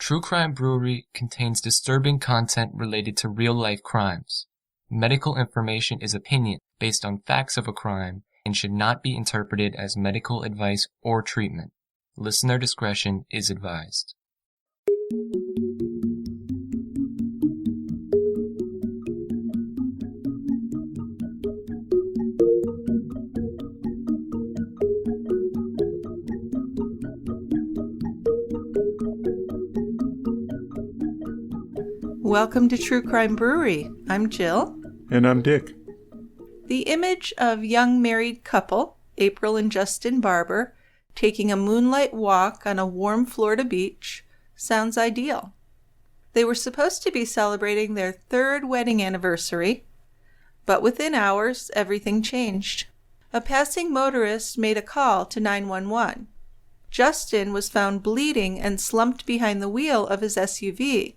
True Crime Brewery contains disturbing content related to real-life crimes. Medical information is opinion based on facts of a crime and should not be interpreted as medical advice or treatment. Listener discretion is advised. Welcome to True Crime Brewery. I'm Jill. And I'm Dick. The image of young married couple, April and Justin Barber, taking a moonlight walk on a warm Florida beach sounds ideal. They were supposed to be celebrating their third wedding anniversary, but within hours, everything changed. A passing motorist made a call to 911. Justin was found bleeding and slumped behind the wheel of his SUV.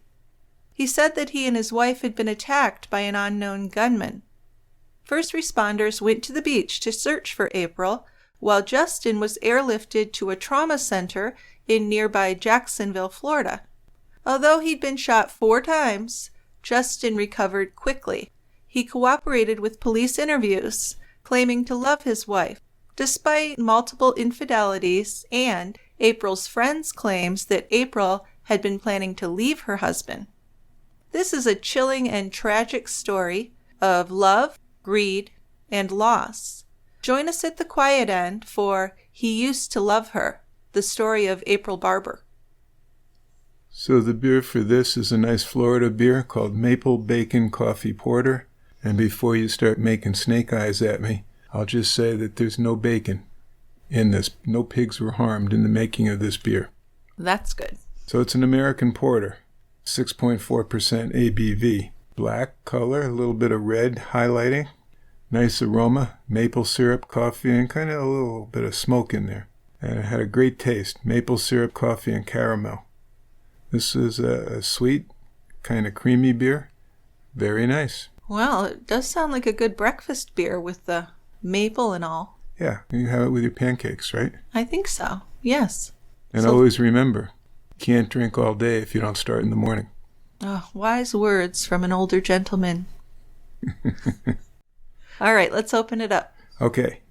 He said that he and his wife had been attacked by an unknown gunman. First responders went to the beach to search for April, while Justin was airlifted to a trauma center in nearby Jacksonville, Florida. Although he'd been shot 4 times, Justin recovered quickly. He cooperated with police interviews, claiming to love his wife, despite multiple infidelities and April's friends' claims that April had been planning to leave her husband. This is a chilling and tragic story of love, greed, and loss. Join us at the quiet end for He Used to Love Her, the story of April Barber. So the beer for this is a nice Florida beer called Maple Bacon Coffee Porter. And before you start making snake eyes at me, I'll just say that there's no bacon in this. No pigs were harmed in the making of this beer. That's good. So it's an American porter. 6.4% ABV. Black color, a little bit of red highlighting. Nice aroma, maple syrup, coffee, and kind of a little bit of smoke in there. And it had a great taste, maple syrup, coffee, and caramel. This is a sweet, kind of creamy beer. Very nice. Well, it does sound like a good breakfast beer with the maple and all. Yeah, you have it with your pancakes, right? I think so, yes. And always remember, you can't drink all day if you don't start in the morning. Oh, wise words from an older gentleman. All right, let's open it up. Okay.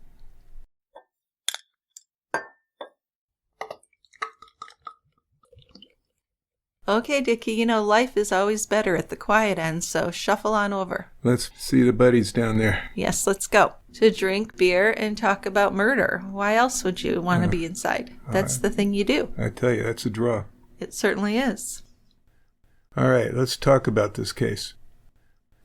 Okay, Dickie, life is always better at the quiet end, so shuffle on over. Let's see the buddies down there. Yes, let's go. To drink beer and talk about murder. Why else would you want to be inside? That's the thing you do. I tell you, that's a draw. It certainly is. All right, let's talk about this case.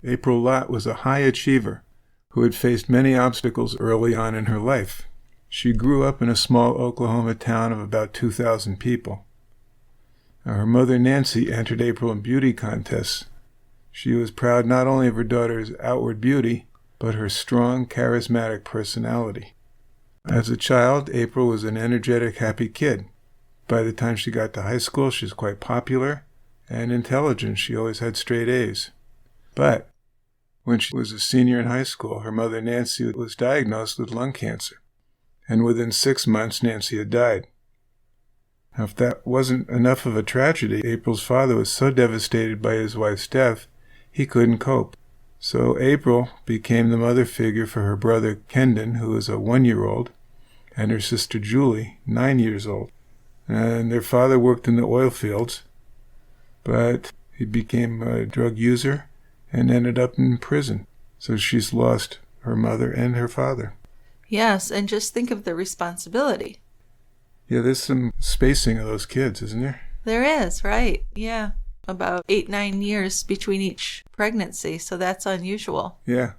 April Lott was a high achiever who had faced many obstacles early on in her life. She grew up in a small Oklahoma town of about 2,000 people. Her mother, Nancy, entered April in beauty contests. She was proud not only of her daughter's outward beauty, but her strong, charismatic personality. As a child, April was an energetic, happy kid. By the time she got to high school, she was quite popular and intelligent. She always had straight A's. But when she was a senior in high school, her mother, Nancy, was diagnosed with lung cancer. And within 6 months, Nancy had died. Now, if that wasn't enough of a tragedy, April's father was so devastated by his wife's death, he couldn't cope. So April became the mother figure for her brother, Kendon, who was a 1-year-old, and her sister, Julie, 9 years old. And their father worked in the oil fields, but he became a drug user and ended up in prison. So she's lost her mother and her father. Yes, and just think of the responsibility. Yeah, there's some spacing of those kids, isn't there? There is, right. Yeah. About 8-9 years between each pregnancy, so that's unusual. Yeah.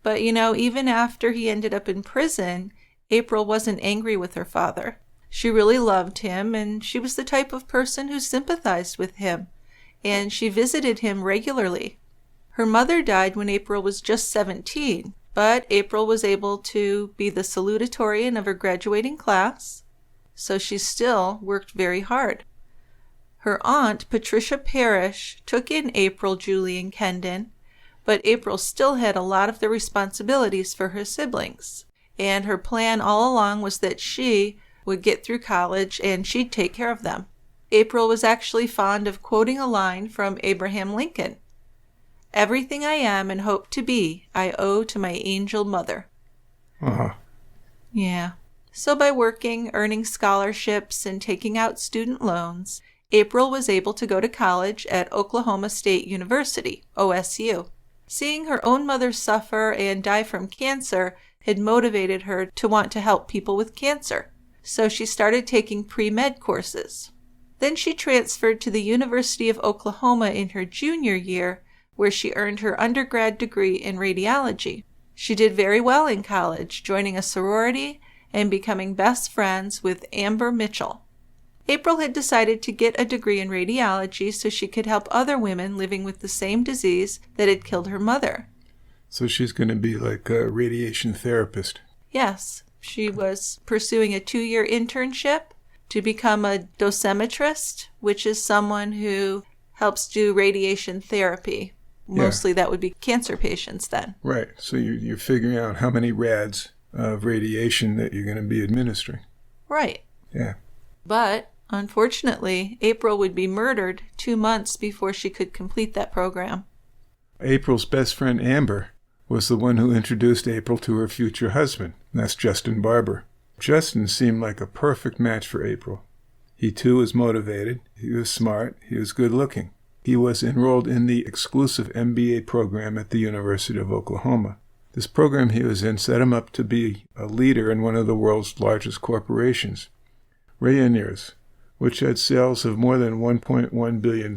But, even after he ended up in prison, April wasn't angry with her father. She really loved him, and she was the type of person who sympathized with him, and she visited him regularly. Her mother died when April was just 17, but April was able to be the salutatorian of her graduating class, so she still worked very hard. Her aunt, Patricia Parrish, took in April, Julie, and Kendon, but April still had a lot of the responsibilities for her siblings, and her plan all along was that she would get through college and she'd take care of them. April was actually fond of quoting a line from Abraham Lincoln. "Everything I am and hope to be, I owe to my angel mother." Uh-huh. Yeah. So by working, earning scholarships, and taking out student loans, April was able to go to college at Oklahoma State University, OSU. Seeing her own mother suffer and die from cancer had motivated her to want to help people with cancer. So she started taking pre-med courses. Then she transferred to the University of Oklahoma in her junior year, where she earned her undergrad degree in radiology. She did very well in college, joining a sorority and becoming best friends with Amber Mitchell. April had decided to get a degree in radiology so she could help other women living with the same disease that had killed her mother. So she's going to be like a radiation therapist. Yes, she was pursuing a 2-year internship to become a dosimetrist, which is someone who helps do radiation therapy. Mostly that would be cancer patients then. Right. So you're figuring out how many rads of radiation that you're going to be administering. Right. Yeah. But, unfortunately, April would be murdered 2 months before she could complete that program. April's best friend Amber was the one who introduced April to her future husband. That's Justin Barber. Justin seemed like a perfect match for April. He too was motivated, he was smart, he was good looking. He was enrolled in the exclusive MBA program at the University of Oklahoma. This program he was in set him up to be a leader in one of the world's largest corporations, Rayonier's, which had sales of more than $1.1 billion.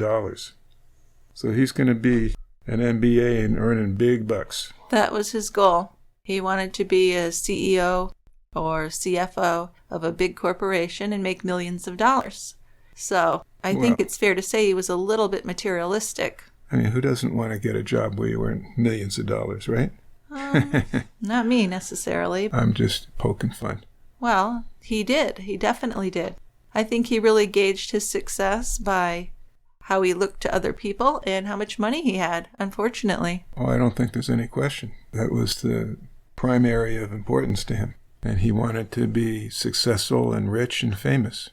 So he's going to be an MBA and earning big bucks. That was his goal. He wanted to be a CEO or CFO of a big corporation and make millions of dollars. So I think it's fair to say he was a little bit materialistic. I mean, who doesn't want to get a job where you earn millions of dollars, right? Not me necessarily. I'm just poking fun. Well, he did. He definitely did. I think he really gauged his success by how he looked to other people and how much money he had, unfortunately. Oh, I don't think there's any question. That was the prime area of importance to him. And he wanted to be successful and rich and famous.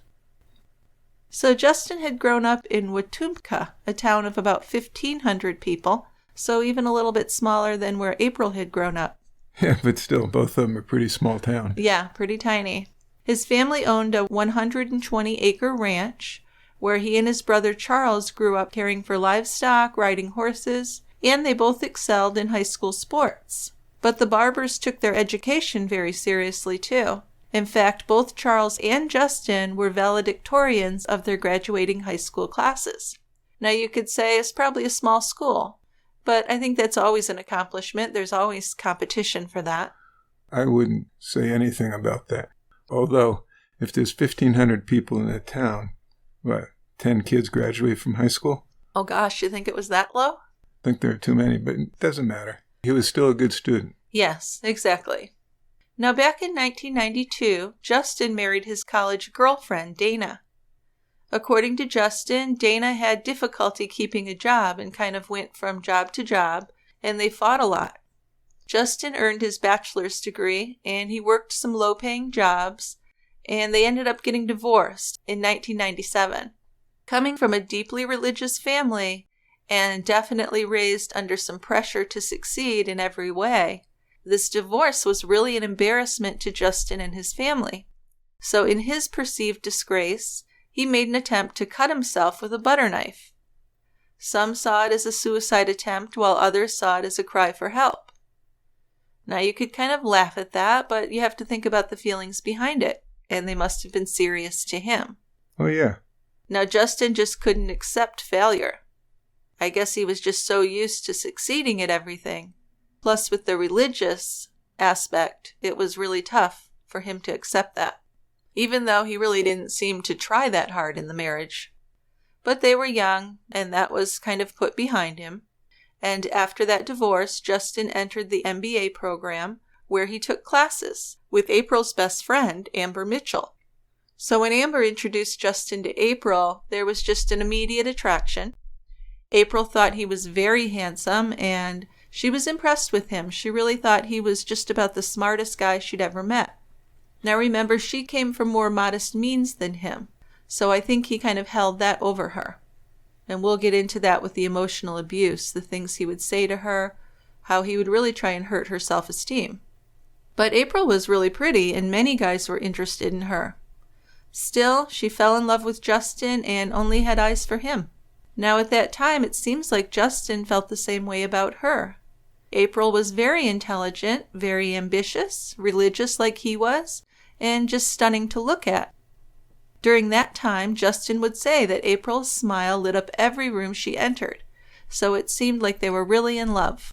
So Justin had grown up in Wetumpka, a town of about 1,500 people, so even a little bit smaller than where April had grown up. Yeah, but still, both of them are pretty small town. Yeah, pretty tiny. His family owned a 120-acre ranch where he and his brother Charles grew up caring for livestock, riding horses, and they both excelled in high school sports. But the Barbers took their education very seriously, too. In fact, both Charles and Justin were valedictorians of their graduating high school classes. Now, you could say it's probably a small school, but I think that's always an accomplishment. There's always competition for that. I wouldn't say anything about that. Although, if there's 1,500 people in a town, 10 kids graduate from high school? Oh gosh, you think it was that low? I think there are too many, but it doesn't matter. He was still a good student. Yes, exactly. Now, back in 1992, Justin married his college girlfriend, Dana. According to Justin, Dana had difficulty keeping a job and kind of went from job to job, and they fought a lot. Justin earned his bachelor's degree, and he worked some low-paying jobs, and they ended up getting divorced in 1997. Coming from a deeply religious family, and definitely raised under some pressure to succeed in every way, this divorce was really an embarrassment to Justin and his family. So in his perceived disgrace, he made an attempt to cut himself with a butter knife. Some saw it as a suicide attempt, while others saw it as a cry for help. Now, you could kind of laugh at that, but you have to think about the feelings behind it, and they must have been serious to him. Oh, yeah. Now, Justin just couldn't accept failure. I guess he was just so used to succeeding at everything. Plus, with the religious aspect, it was really tough for him to accept that, even though he really didn't seem to try that hard in the marriage. But they were young, and that was kind of put behind him. And after that divorce, Justin entered the MBA program, where he took classes with April's best friend, Amber Mitchell. So when Amber introduced Justin to April, there was just an immediate attraction. April thought he was very handsome, and she was impressed with him. She really thought he was just about the smartest guy she'd ever met. Now remember, she came from more modest means than him, So I think he kind of held that over her. And we'll get into that with the emotional abuse, the things he would say to her, how he would really try and hurt her self-esteem. But April was really pretty, and many guys were interested in her. Still, she fell in love with Justin and only had eyes for him. Now at that time, it seems like Justin felt the same way about her. April was very intelligent, very ambitious, religious like he was, and just stunning to look at. During that time, Justin would say that April's smile lit up every room she entered, so it seemed like they were really in love.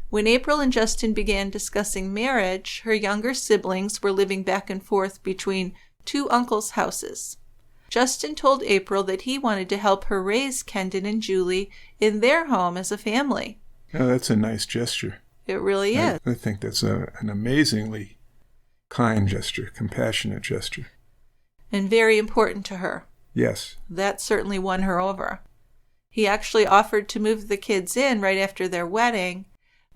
When April and Justin began discussing marriage, her younger siblings were living back and forth between two uncles' houses. Justin told April that he wanted to help her raise Kendon and Julie in their home as a family. Oh, that's a nice gesture. It really is. I think that's an amazingly kind gesture, compassionate gesture. And very important to her. Yes. That certainly won her over. He actually offered to move the kids in right after their wedding,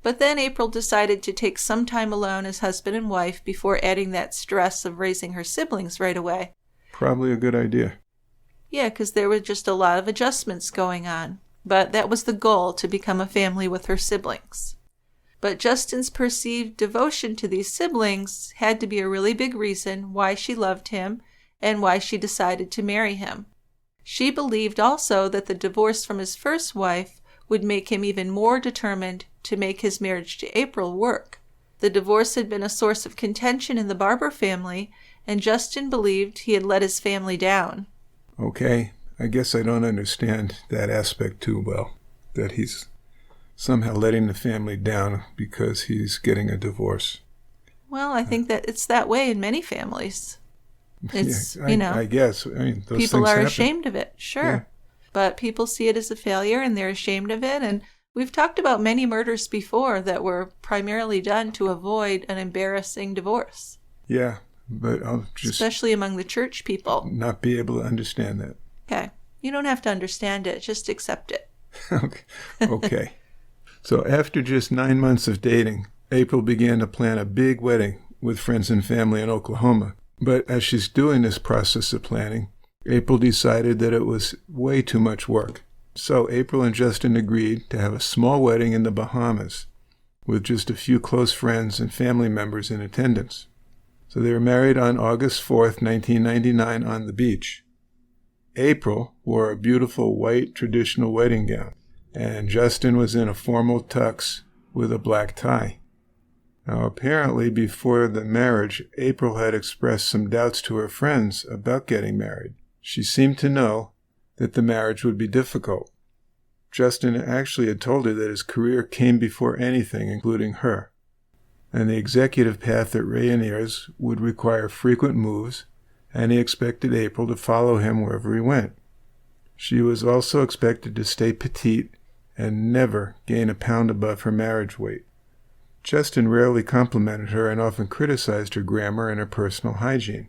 but then April decided to take some time alone as husband and wife before adding that stress of raising her siblings right away. Probably a good idea. Yeah, because there were just a lot of adjustments going on. But that was the goal, to become a family with her siblings. But Justin's perceived devotion to these siblings had to be a really big reason why she loved him and why she decided to marry him. She believed also that the divorce from his first wife would make him even more determined to make his marriage to April work. The divorce had been a source of contention in the Barber family, and Justin believed he had let his family down. Okay, I guess I don't understand that aspect too well, that he's somehow letting the family down because he's getting a divorce. Well, I think that it's that way in many families. It's, yeah, I guess. I mean, those people things are happen. ashamed of it, sure. Yeah. But people see it as a failure and they're ashamed of it. And we've talked about many murders before that were primarily done to avoid an embarrassing divorce. Yeah, but I'll just... especially among the church people. Not be able to understand that. Okay. You don't have to understand it. Just accept it. Okay. So after just 9 months of dating, April began to plan a big wedding with friends and family in Oklahoma. But as she's doing this process of planning, April decided that it was way too much work. So April and Justin agreed to have a small wedding in the Bahamas with just a few close friends and family members in attendance. So they were married on August 4th, 1999 on the beach. April wore a beautiful white traditional wedding gown, and Justin was in a formal tux with a black tie. Now, apparently, before the marriage, April had expressed some doubts to her friends about getting married. She seemed to know that the marriage would be difficult. Justin actually had told her that his career came before anything, including her, and the executive path at Rayonier's would require frequent moves, and he expected April to follow him wherever he went. She was also expected to stay petite and never gain a pound above her marriage weight. Justin rarely complimented her and often criticized her grammar and her personal hygiene.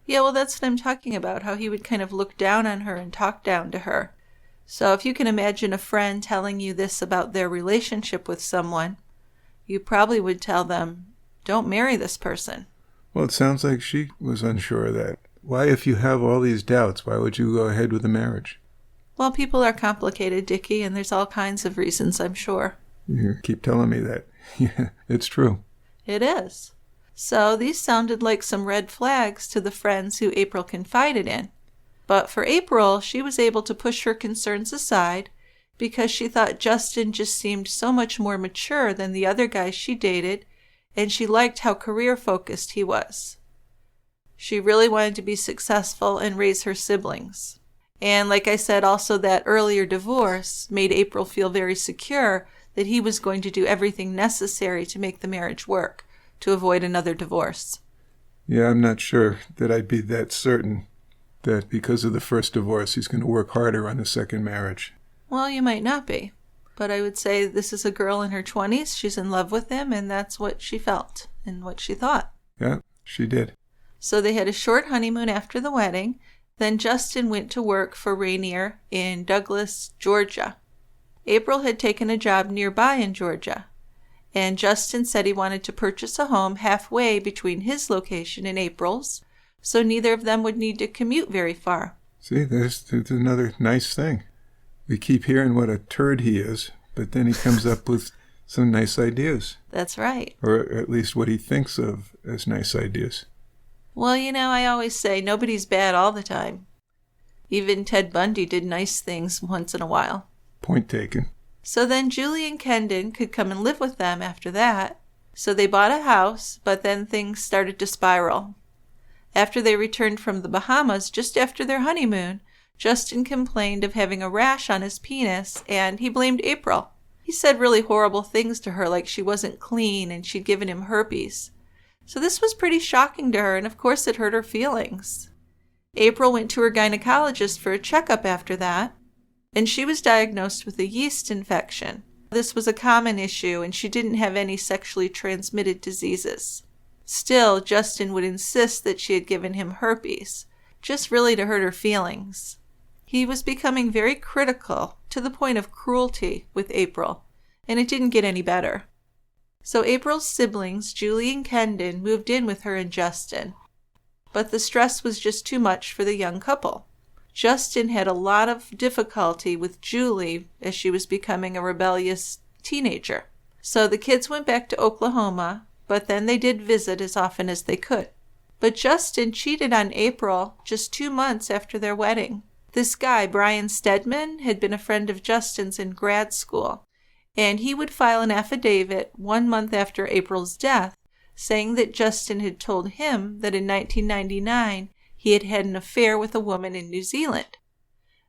Yeah, well, that's what I'm talking about, how he would kind of look down on her and talk down to her. So if you can imagine a friend telling you this about their relationship with someone, you probably would tell them, don't marry this person. Well, it sounds like she was unsure of that. Why, if you have all these doubts, why would you go ahead with the marriage? Well, people are complicated, Dickie, and there's all kinds of reasons, I'm sure. You keep telling me that. Yeah, it's true. It is. So these sounded like some red flags to the friends who April confided in. But for April, she was able to push her concerns aside because she thought Justin just seemed so much more mature than the other guys she dated, and she liked how career-focused he was. She really wanted to be successful and raise her siblings. And like I said, also that earlier divorce made April feel very secure that he was going to do everything necessary to make the marriage work, to avoid another divorce. Yeah, I'm not sure that I'd be that certain that because of the first divorce, he's going to work harder on the second marriage. Well, you might not be. But I would say this is a girl in her 20s. She's in love with him, and that's what she felt and what she thought. Yeah, she did. So they had a short honeymoon after the wedding. Then Justin went to work for Rainier in Douglas, Georgia. April had taken a job nearby in Georgia, and Justin said he wanted to purchase a home halfway between his location and April's, so neither of them would need to commute very far. See, there's another nice thing. We keep hearing what a turd he is, but then he comes up with some nice ideas. That's right. Or at least what he thinks of as nice ideas. Well, I always say nobody's bad all the time. Even Ted Bundy did nice things once in a while. Point taken. So then Julie and Kendon could come and live with them after that. So they bought a house, but then things started to spiral. After they returned from the Bahamas, just after their honeymoon, Justin complained of having a rash on his penis, and he blamed April. He said really horrible things to her, like she wasn't clean and she'd given him herpes. So this was pretty shocking to her, and of course it hurt her feelings. April went to her gynecologist for a checkup after that, and she was diagnosed with a yeast infection. This was a common issue, and she didn't have any sexually transmitted diseases. Still, Justin would insist that she had given him herpes, just really to hurt her feelings. He was becoming very critical, to the point of cruelty, with April, and it didn't get any better. So April's siblings, Julie and Kendon, moved in with her and Justin. But the stress was just too much for the young couple. Justin had a lot of difficulty with Julie as she was becoming a rebellious teenager. So the kids went back to Oklahoma, but then they did visit as often as they could. But Justin cheated on April just 2 months after their wedding. This guy, Brian Stedman, had been a friend of Justin's in grad school, and he would file an affidavit 1 month after April's death, saying that Justin had told him that in 1999 he had had an affair with a woman in New Zealand.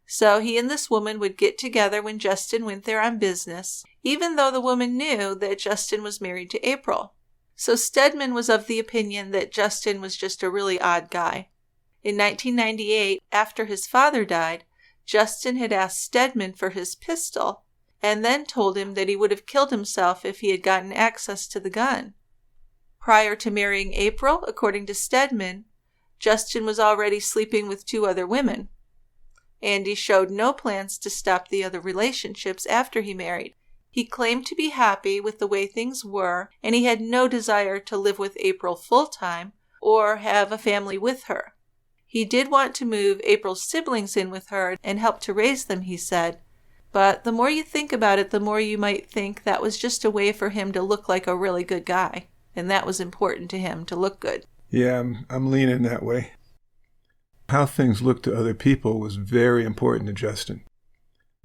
So he and this woman would get together when Justin went there on business, even though the woman knew that Justin was married to April. So Stedman was of the opinion that Justin was just a really odd guy. In 1998, after his father died, Justin had asked Stedman for his pistol and then told him that he would have killed himself if he had gotten access to the gun. Prior to marrying April, according to Stedman, Justin was already sleeping with 2 other women, and he showed no plans to stop the other relationships after he married. He claimed to be happy with the way things were, and he had no desire to live with April full-time or have a family with her. He did want to move April's siblings in with her and help to raise them, he said, but the more you think about it, the more you might think that was just a way for him to look like a really good guy, and that was important to him, to look good. Yeah, I'm leaning that way. How things looked to other people was very important to Justin.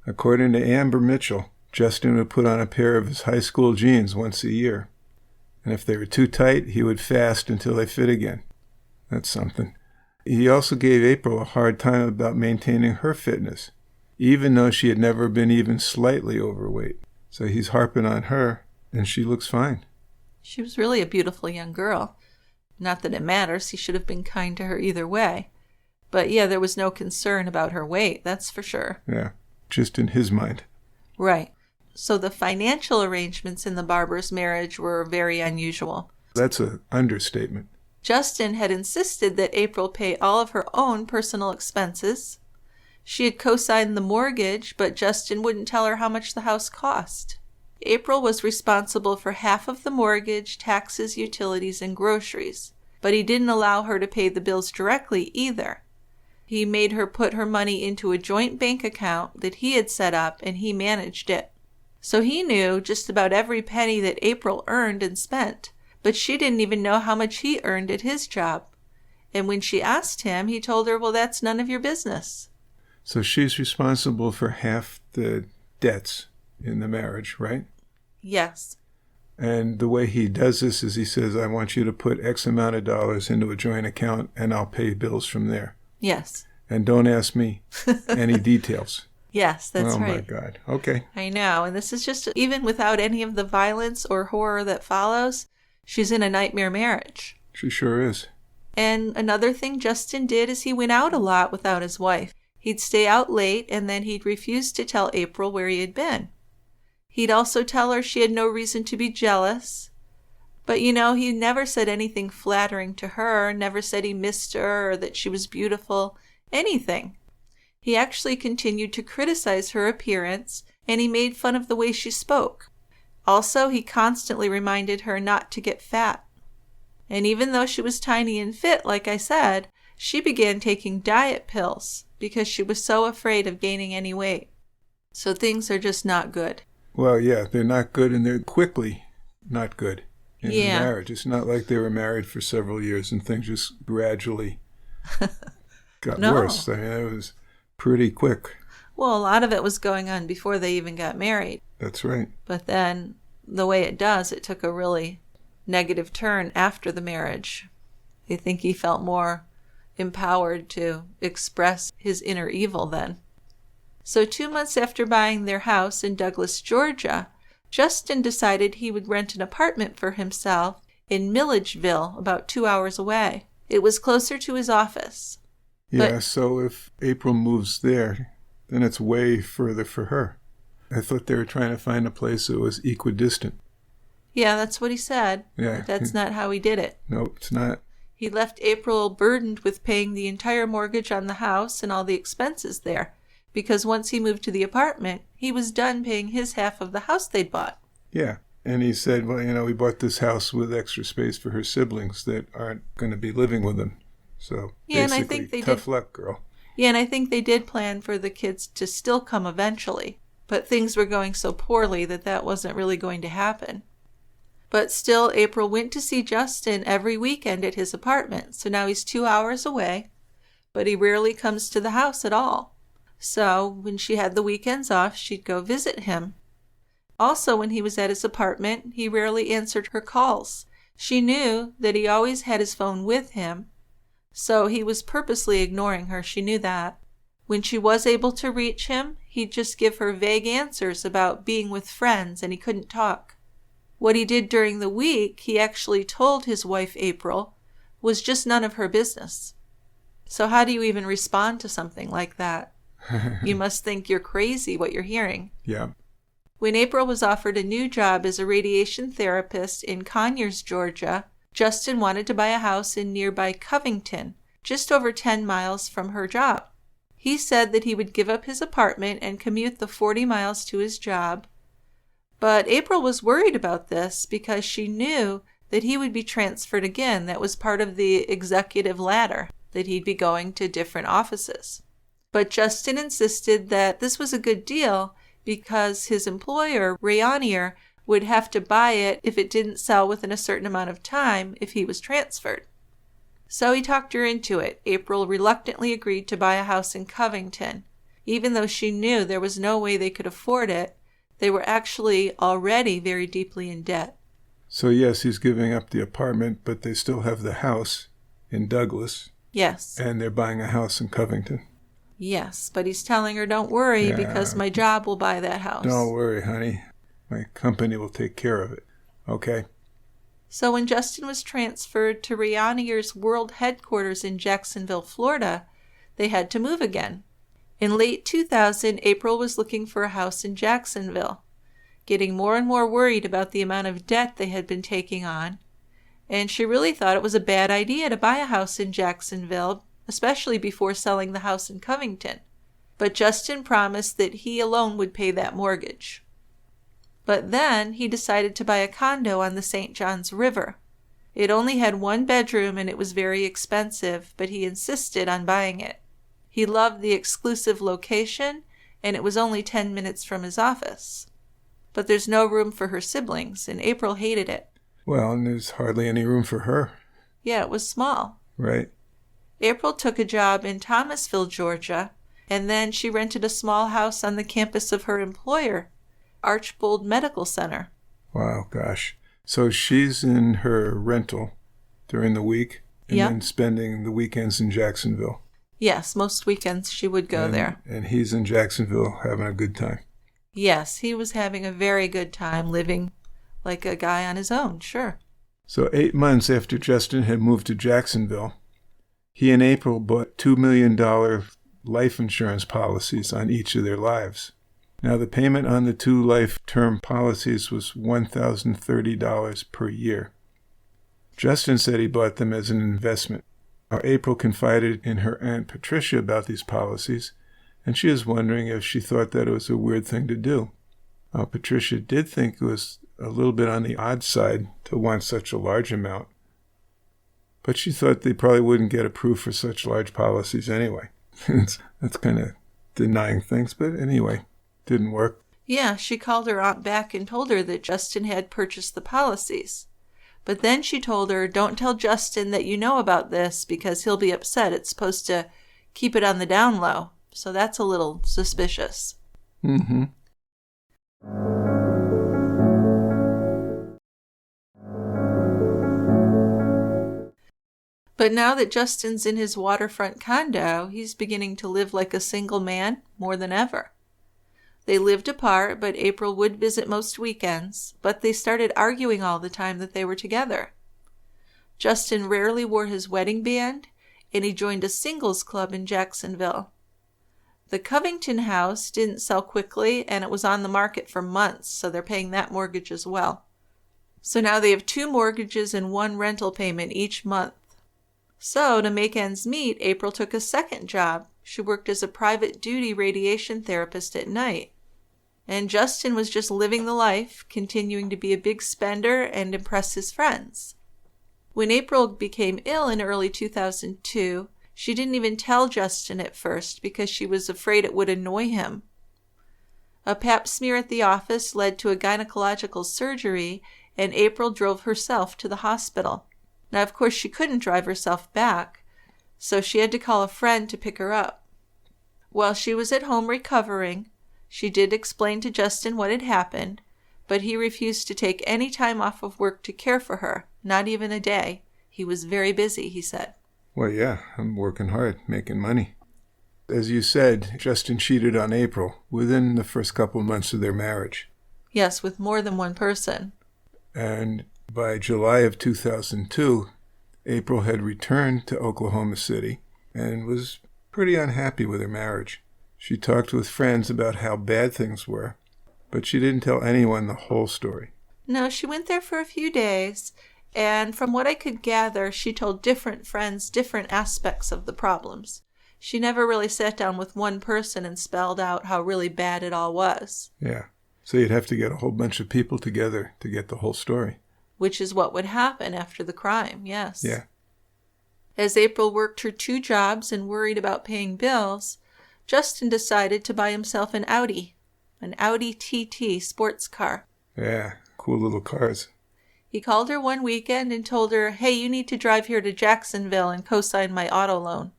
According to Amber Mitchell, Justin would put on a pair of his high school jeans once a year, and if they were too tight, he would fast until they fit again. That's something. He also gave April a hard time about maintaining her fitness, even though she had never been even slightly overweight. So he's harping on her, and she looks fine. She was really a beautiful young girl. Not that it matters, he should have been kind to her either way. But yeah, there was no concern about her weight, that's for sure. Yeah, just in his mind. Right. So the financial arrangements in the Barbers' marriage were very unusual. That's an understatement. Justin had insisted that April pay all of her own personal expenses. She had co-signed the mortgage, but Justin wouldn't tell her how much the house cost. April was responsible for half of the mortgage, taxes, utilities, and groceries, but he didn't allow her to pay the bills directly either. He made her put her money into a joint bank account that he had set up, and he managed it. So he knew just about every penny that April earned and spent, but she didn't even know how much he earned at his job. And when she asked him, he told her, well, that's none of your business. So she's responsible for half the debts in the marriage, right? Yes. And the way he does this is he says, I want you to put X amount of dollars into a joint account and I'll pay bills from there. Yes. And don't ask me any details. Yes, that's right. Oh my God. Okay. I know. And this is just, even without any of the violence or horror that follows, she's in a nightmare marriage. She sure is. And another thing Justin did is he went out a lot without his wife. He'd stay out late and then he'd refuse to tell April where he had been. He'd also tell her she had no reason to be jealous. But he never said anything flattering to her, never said he missed her or that she was beautiful, anything. He actually continued to criticize her appearance, and he made fun of the way she spoke. Also, he constantly reminded her not to get fat. And even though she was tiny and fit, like I said, she began taking diet pills because she was so afraid of gaining any weight. So things are just not good. Well, yeah, they're not good, and they're quickly not good in the Yeah. marriage. It's not like they were married for several years and things just gradually got No. worse. I mean, it was pretty quick. Well, a lot of it was going on before they even got married. That's right. But then the way it does, it took a really negative turn after the marriage. I think he felt more empowered to express his inner evil then. So 2 months after buying their house in Douglas, Georgia, Justin decided he would rent an apartment for himself in Milledgeville, about 2 hours away. It was closer to his office. Yeah, so if April moves there, then it's way further for her. I thought they were trying to find a place that was equidistant. Yeah, that's what he said. Yeah. But that's not how he did it. No, it's not. He left April burdened with paying the entire mortgage on the house and all the expenses there, because once he moved to the apartment, he was done paying his half of the house they'd bought. Yeah. And he said, well, we bought this house with extra space for her siblings that aren't going to be living with them. So Yeah, and I basically, think they tough did. luck, girl. Yeah, and I think they did plan for the kids to still come eventually, but things were going so poorly that wasn't really going to happen. But still, April went to see Justin every weekend at his apartment, so now he's 2 hours away, but he rarely comes to the house at all. So when she had the weekends off, she'd go visit him. Also, when he was at his apartment, he rarely answered her calls. She knew that he always had his phone with him, so he was purposely ignoring her. She knew that. When she was able to reach him, he'd just give her vague answers about being with friends, and he couldn't talk. What he did during the week, he actually told his wife, April, was just none of her business. So how do you even respond to something like that? You must think you're crazy what you're hearing. Yeah. When April was offered a new job as a radiation therapist in Conyers, Georgia, Justin wanted to buy a house in nearby Covington, just over 10 miles from her job. He said that he would give up his apartment and commute the 40 miles to his job. But April was worried about this because she knew that he would be transferred again. That was part of the executive ladder, that he'd be going to different offices. But Justin insisted that this was a good deal because his employer, Rayonier, would have to buy it if it didn't sell within a certain amount of time if he was transferred. So he talked her into it. April reluctantly agreed to buy a house in Covington. Even though she knew there was no way they could afford it, they were actually already very deeply in debt. So yes, he's giving up the apartment, but they still have the house in Douglas. Yes. And they're buying a house in Covington. Yes, but he's telling her, don't worry, because my job will buy that house. Don't worry, honey. My company will take care of it. Okay? So when Justin was transferred to Rayonier's world headquarters in Jacksonville, Florida, they had to move again. In late 2000, April was looking for a house in Jacksonville, getting more and more worried about the amount of debt they had been taking on, and she really thought it was a bad idea to buy a house in Jacksonville, especially before selling the house in Covington. But Justin promised that he alone would pay that mortgage. But then he decided to buy a condo on the St. Johns River. It only had 1 bedroom and it was very expensive, but he insisted on buying it. He loved the exclusive location, and it was only 10 minutes from his office. But there's no room for her siblings, and April hated it. Well, and there's hardly any room for her. Yeah, it was small. Right. April took a job in Thomasville, Georgia, and then she rented a small house on the campus of her employer, Archbold Medical Center. Wow, gosh. So she's in her rental during the week and then spending the weekends in Jacksonville. Yes, most weekends she would go there. And he's in Jacksonville having a good time. Yes, he was having a very good time living like a guy on his own, sure. So 8 months after Justin had moved to Jacksonville, he and April bought $2 million life insurance policies on each of their lives. Now, the payment on the 2 life term policies was $1,030 per year. Justin said he bought them as an investment. Now, April confided in her Aunt Patricia about these policies, and she was wondering if she thought that it was a weird thing to do. Now, Patricia did think it was a little bit on the odd side to want such a large amount. But she thought they probably wouldn't get approved for such large policies anyway. That's kind of denying things, but anyway, didn't work. Yeah, she called her aunt back and told her that Justin had purchased the policies. But then she told her, don't tell Justin that you know about this because he'll be upset. It's supposed to keep it on the down low. So that's a little suspicious. Mm-hmm. But now that Justin's in his waterfront condo, he's beginning to live like a single man more than ever. They lived apart, but April would visit most weekends, but they started arguing all the time that they were together. Justin rarely wore his wedding band, and he joined a singles club in Jacksonville. The Covington house didn't sell quickly, and it was on the market for months, so they're paying that mortgage as well. So now they have 2 mortgages and 1 rental payment each month. So, to make ends meet, April took a second job. She worked as a private duty radiation therapist at night. And Justin was just living the life, continuing to be a big spender and impress his friends. When April became ill in early 2002, she didn't even tell Justin at first because she was afraid it would annoy him. A pap smear at the office led to a gynecological surgery, and April drove herself to the hospital. Now, of course, she couldn't drive herself back, so she had to call a friend to pick her up. While she was at home recovering, she did explain to Justin what had happened, but he refused to take any time off of work to care for her, not even a day. He was very busy, he said. Well, yeah, I'm working hard, making money. As you said, Justin cheated on April within the first couple months of their marriage. Yes, with more than one person. And by July of 2002, April had returned to Oklahoma City and was pretty unhappy with her marriage. She talked with friends about how bad things were, but she didn't tell anyone the whole story. No, she went there for a few days, and from what I could gather, she told different friends different aspects of the problems. She never really sat down with one person and spelled out how really bad it all was. Yeah, so you'd have to get a whole bunch of people together to get the whole story. Which is what would happen after the crime, yes. Yeah. As April worked her 2 jobs and worried about paying bills, Justin decided to buy himself an Audi TT sports car. Yeah, cool little cars. He called her one weekend and told her, hey, you need to drive here to Jacksonville and co-sign my auto loan.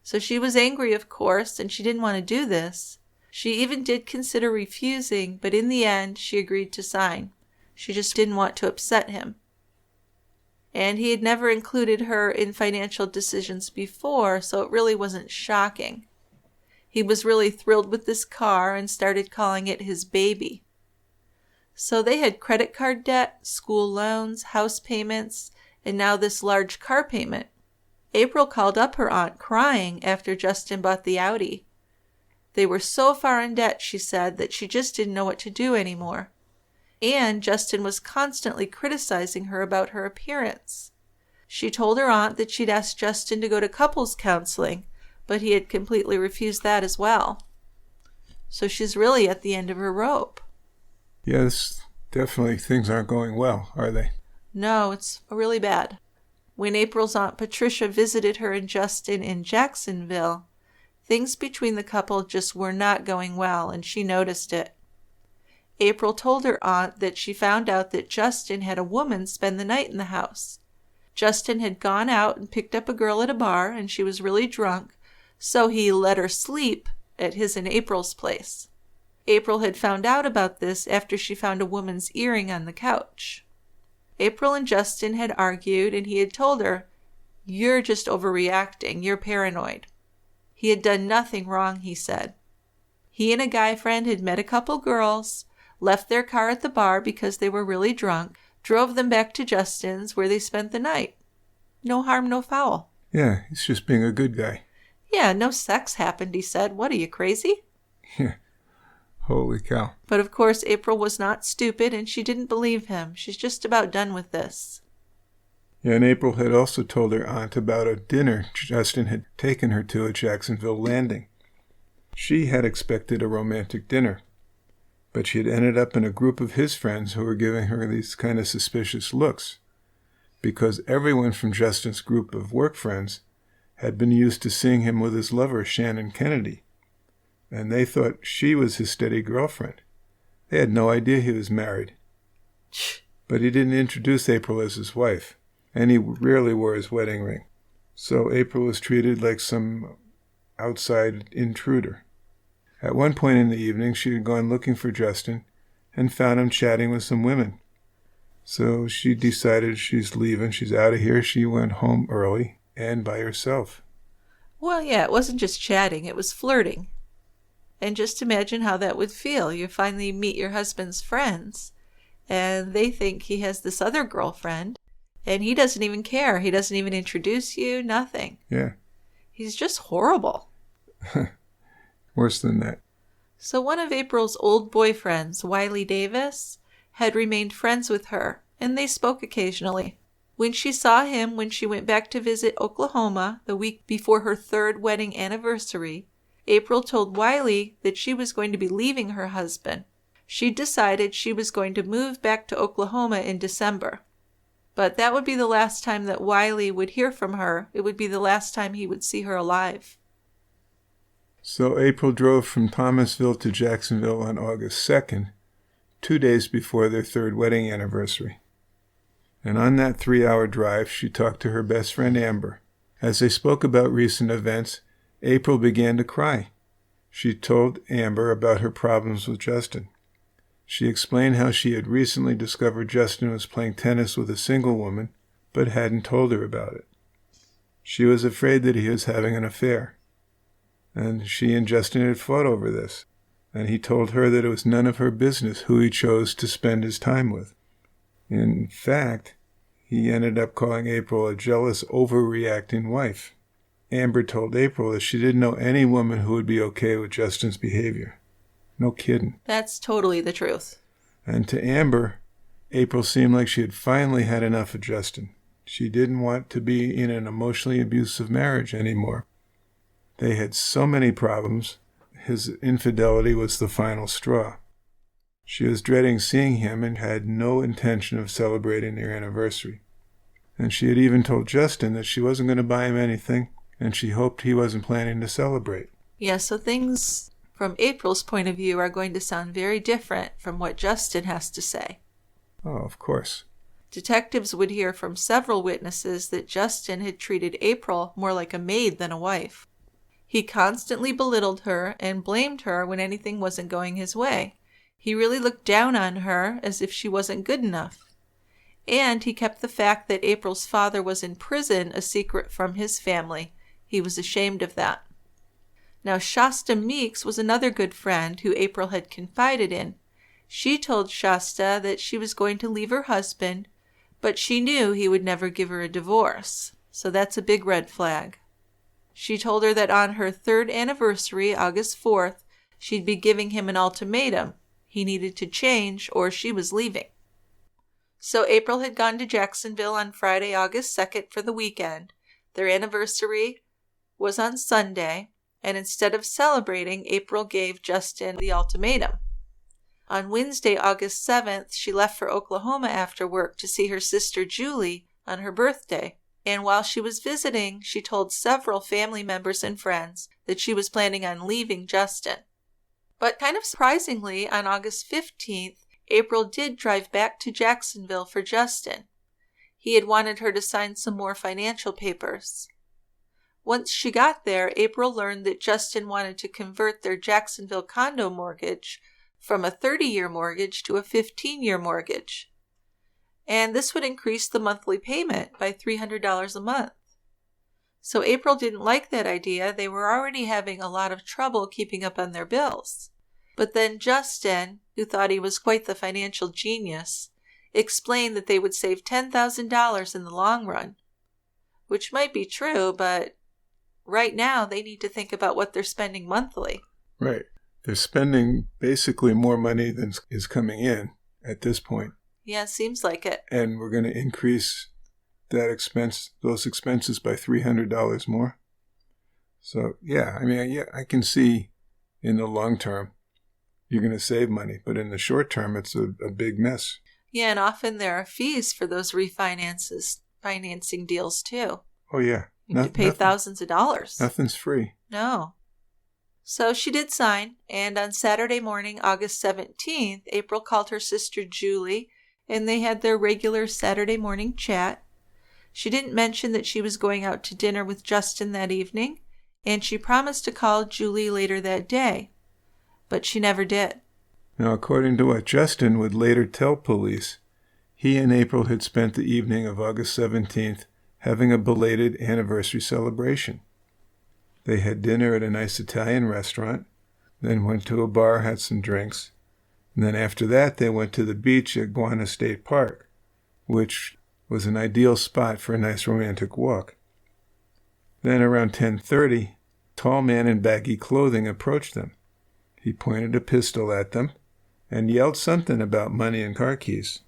So she was angry, of course, and she didn't want to do this. She even did consider refusing, but in the end, she agreed to sign. She just didn't want to upset him. And he had never included her in financial decisions before, so it really wasn't shocking. He was really thrilled with this car and started calling it his baby. So they had credit card debt, school loans, house payments, and now this large car payment. April called up her aunt crying after Justin bought the Audi. They were so far in debt, she said, that she just didn't know what to do anymore. And Justin was constantly criticizing her about her appearance. She told her aunt that she'd asked Justin to go to couples counseling, but he had completely refused that as well. So she's really at the end of her rope. Yes, definitely things aren't going well, are they? No, it's really bad. When April's Aunt Patricia visited her and Justin in Jacksonville, things between the couple just were not going well, and she noticed it. April told her aunt that she found out that Justin had a woman spend the night in the house. Justin had gone out and picked up a girl at a bar, and she was really drunk, so he let her sleep at his and April's place. April had found out about this after she found a woman's earring on the couch. April and Justin had argued, and he had told her, "You're just overreacting. You're paranoid." He had done nothing wrong, he said. He and a guy friend had met a couple girls, left their car at the bar because they were really drunk, drove them back to Justin's where they spent the night. No harm, no foul. Yeah, he's just being a good guy. Yeah, no sex happened, he said. What, are you crazy? Yeah. Holy cow. But of course, April was not stupid, and she didn't believe him. She's just about done with this. Yeah, and April had also told her aunt about a dinner Justin had taken her to at Jacksonville Landing. She had expected a romantic dinner, but she had ended up in a group of his friends who were giving her these kind of suspicious looks. because everyone from Justin's group of work friends had been used to seeing him with his lover, Shannon Kennedy, and they thought she was his steady girlfriend. They had no idea he was married. But he didn't introduce April as his wife, and he rarely wore his wedding ring. So April was treated like some outside intruder. At one point in the evening, she had gone looking for Justin and found him chatting with some women. So she decided she's leaving, she's out of here. She went home early and by herself. Well, yeah, it wasn't just chatting, it was flirting. And just imagine how that would feel. You finally meet your husband's friends, and they think he has this other girlfriend, and he doesn't even care. He doesn't even introduce you, nothing. Yeah. He's just horrible. Worse than that. So one of April's old boyfriends, Wiley Davis, had remained friends with her, and they spoke occasionally. When she saw him when she went back to visit Oklahoma the week before her 3rd wedding anniversary, April told Wiley that she was going to be leaving her husband. She decided she was going to move back to Oklahoma in December. But that would be the last time that Wiley would hear from her. It would be the last time he would see her alive. So April drove from Thomasville to Jacksonville on August 2nd, 2 days before their 3rd wedding anniversary. And on that 3-hour drive, she talked to her best friend Amber. As they spoke about recent events, April began to cry. She told Amber about her problems with Justin. She explained how she had recently discovered Justin was playing tennis with a single woman, but hadn't told her about it. She was afraid that he was having an affair, and she and Justin had fought over this, and he told her that it was none of her business who he chose to spend his time with. In fact, he ended up calling April a jealous, overreacting wife. Amber told April that she didn't know any woman who would be okay with Justin's behavior. No kidding. That's totally the truth. And to Amber, April seemed like she had finally had enough of Justin. She didn't want to be in an emotionally abusive marriage anymore. They had so many problems, his infidelity was the final straw. She was dreading seeing him and had no intention of celebrating their anniversary. And she had even told Justin that she wasn't going to buy him anything, and she hoped he wasn't planning to celebrate. Yeah, so things from April's point of view are going to sound very different from what Justin has to say. Oh, of course. Detectives would hear from several witnesses that Justin had treated April more like a maid than a wife. He constantly belittled her and blamed her when anything wasn't going his way. He really looked down on her as if she wasn't good enough. And he kept the fact that April's father was in prison a secret from his family. He was ashamed of that. Now, Shasta Meeks was another good friend who April had confided in. She told Shasta that she was going to leave her husband, but she knew he would never give her a divorce. So that's a big red flag. She told her that on her 3rd anniversary, August 4th, she'd be giving him an ultimatum. He needed to change or she was leaving. So April had gone to Jacksonville on Friday, August 2nd for the weekend. Their anniversary was on Sunday, and instead of celebrating, April gave Justin the ultimatum. On Wednesday, August 7th, she left for Oklahoma after work to see her sister Julie on her birthday. And while she was visiting, she told several family members and friends that she was planning on leaving Justin. But kind of surprisingly, on August 15th, April did drive back to Jacksonville for Justin. He had wanted her to sign some more financial papers. Once she got there, April learned that Justin wanted to convert their Jacksonville condo mortgage from a 30-year mortgage to a 15-year mortgage. And this would increase the monthly payment by $300 a month. So April didn't like that idea. They were already having a lot of trouble keeping up on their bills. But then Justin, who thought he was quite the financial genius, explained that they would save $10,000 in the long run. Which might be true, but right now they need to think about what they're spending monthly. Right. They're spending basically more money than is coming in at this point. Yeah, seems like it. And we're going to increase those expenses by $300 more. So, yeah, I can see in the long term you're going to save money, but in the short term it's a big mess. Yeah, and often there are fees for those refinances. financing deals, too. Oh, yeah. You have to pay thousands of dollars. Nothing's free. No. So she did sign, and on Saturday morning, August 17th, April called her sister Julie, and they had their regular Saturday morning chat. She didn't mention that she was going out to dinner with Justin that evening, and she promised to call Julie later that day. But she never did. Now, according to what Justin would later tell police, he and April had spent the evening of August 17th having a belated anniversary celebration. They had dinner at a nice Italian restaurant, then went to a bar, had some drinks, and then after that they went to the beach at Guana State Park, which was an ideal spot for a nice romantic walk. Then around 10:30, a tall man in baggy clothing approached them. He pointed a pistol at them and yelled something about money and car keys.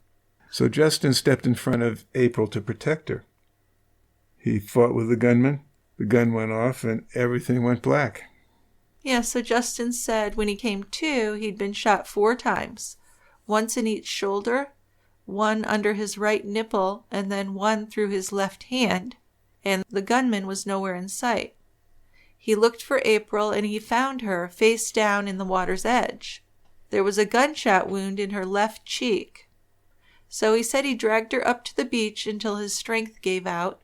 So Justin stepped in front of April to protect her. He fought with the gunman. The gun went off and everything went black. Yeah, so Justin said when he came to, he'd been shot 4 times. Once in each shoulder, one under his right nipple, and then one through his left hand. And the gunman was nowhere in sight. He looked for April and he found her face down in the water's edge. There was a gunshot wound in her left cheek. So he said he dragged her up to the beach until his strength gave out.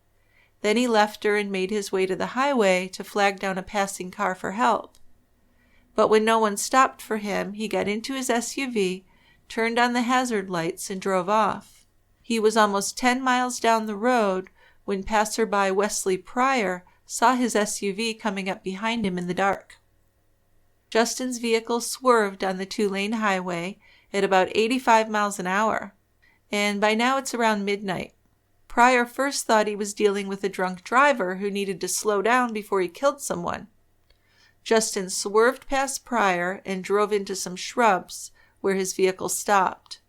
Then he left her and made his way to the highway to flag down a passing car for help. But when no one stopped for him, he got into his SUV, turned on the hazard lights, and drove off. He was almost 10 miles down the road when passerby Wesley Pryor saw his SUV coming up behind him in the dark. Justin's vehicle swerved on the 2-lane highway at about 85 miles an hour, and by now it's around midnight. Pryor first thought he was dealing with a drunk driver who needed to slow down before he killed someone. Justin swerved past Pryor and drove into some shrubs where his vehicle stopped.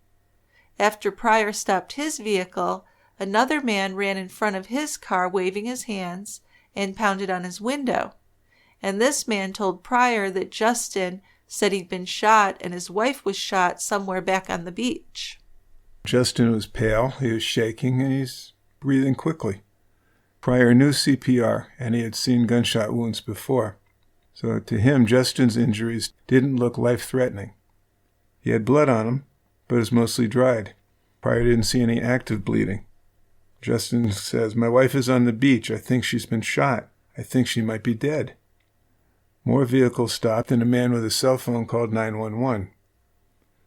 After Pryor stopped his vehicle, another man ran in front of his car waving his hands and pounded on his window. And this man told Pryor that Justin said he'd been shot and his wife was shot somewhere back on the beach. Justin was pale, he was shaking, and he's breathing quickly. Pryor knew CPR, and he had seen gunshot wounds before. So to him, Justin's injuries didn't look life-threatening. He had blood on him, but it was mostly dried. Pryor didn't see any active bleeding. Justin says, "My wife is on the beach. I think she's been shot. I think she might be dead." More vehicles stopped, and a man with a cell phone called 911.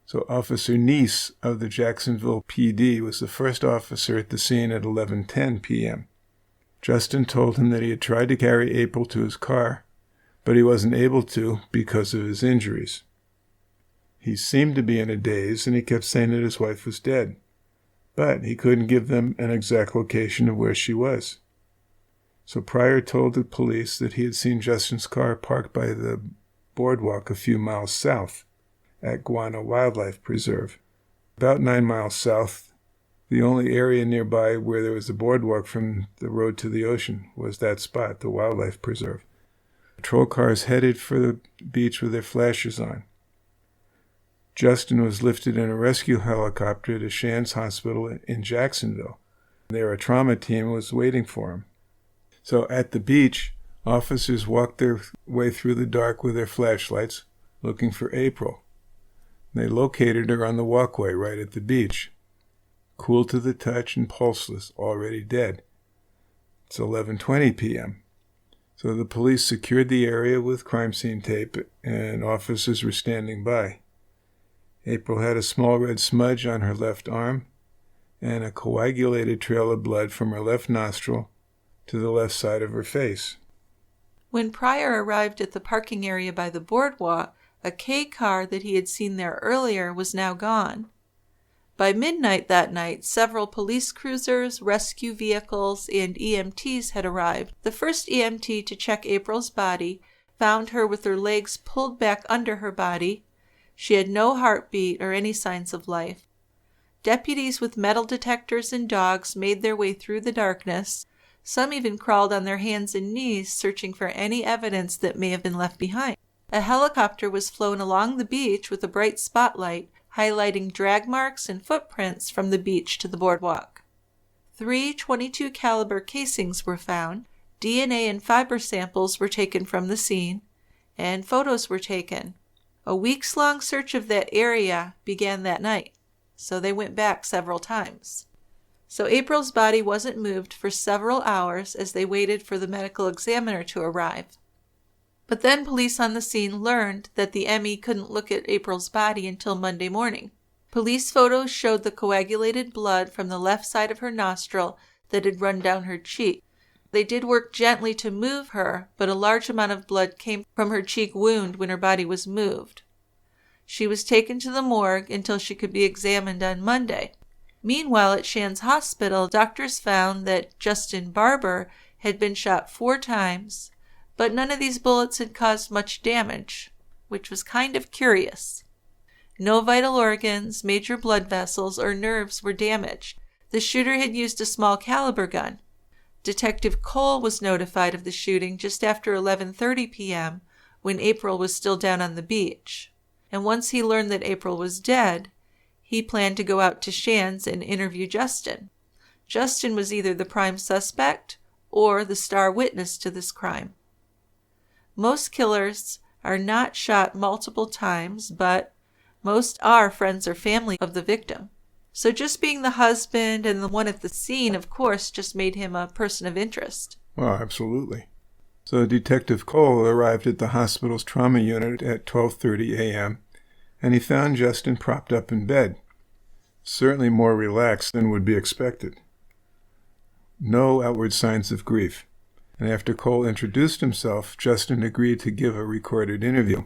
So Officer Neese of the Jacksonville PD was the first officer at the scene at 11:10 p.m. Justin told him that he had tried to carry April to his car, but he wasn't able to because of his injuries. He seemed to be in a daze, and he kept saying that his wife was dead, but he couldn't give them an exact location of where she was. So Pryor told the police that he had seen Justin's car parked by the boardwalk a few miles south at Guana Wildlife Preserve. About 9 miles south, the only area nearby where there was a boardwalk from the road to the ocean was that spot, the Wildlife Preserve. Patrol cars headed for the beach with their flashers on. Justin was lifted in a rescue helicopter to Shands Hospital in Jacksonville. There, a trauma team was waiting for him. So at the beach, officers walked their way through the dark with their flashlights, looking for April. They located her on the walkway right at the beach, cool to the touch and pulseless, already dead. It's 11:20 p.m. So the police secured the area with crime scene tape, and officers were standing by. April had a small red smudge on her left arm and a coagulated trail of blood from her left nostril to the left side of her face. When Pryor arrived at the parking area by the boardwalk, a K car that he had seen there earlier was now gone. By midnight that night, several police cruisers, rescue vehicles, and EMTs had arrived. The first EMT to check April's body found her with her legs pulled back under her body. She had no heartbeat or any signs of life. Deputies with metal detectors and dogs made their way through the darkness. Some even crawled on their hands and knees, searching for any evidence that may have been left behind. A helicopter was flown along the beach with a bright spotlight, highlighting drag marks and footprints from the beach to the boardwalk. 3 .22 caliber casings were found, DNA and fiber samples were taken from the scene, and photos were taken. A weeks-long search of that area began that night, so they went back several times. So April's body wasn't moved for several hours as they waited for the medical examiner to arrive. But then police on the scene learned that the ME couldn't look at April's body until Monday morning. Police photos showed the coagulated blood from the left side of her nostril that had run down her cheek. They did work gently to move her, but a large amount of blood came from her cheek wound when her body was moved. She was taken to the morgue until she could be examined on Monday. Meanwhile, at Shands Hospital, doctors found that Justin Barber had been shot 4 times, but none of these bullets had caused much damage, which was kind of curious. No vital organs, major blood vessels, or nerves were damaged. The shooter had used a small caliber gun. Detective Cole was notified of the shooting just after 11:30 p.m. when April was still down on the beach. And once he learned that April was dead, he planned to go out to Shands and interview Justin. Justin was either the prime suspect or the star witness to this crime. Most killers are not shot multiple times, but most are friends or family of the victim. So just being the husband and the one at the scene, of course, just made him a person of interest. Well, absolutely. So Detective Cole arrived at the hospital's trauma unit at 12:30 a.m., and he found Justin propped up in bed, certainly more relaxed than would be expected. No outward signs of grief. And after Cole introduced himself, Justin agreed to give a recorded interview.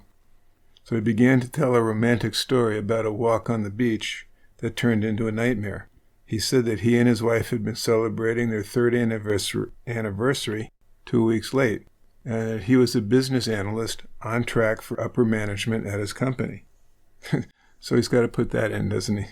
So he began to tell a romantic story about a walk on the beach that turned into a nightmare. He said that he and his wife had been celebrating their 3rd anniversary 2 weeks late, and that he was a business analyst on track for upper management at his company. So he's got to put that in, doesn't he?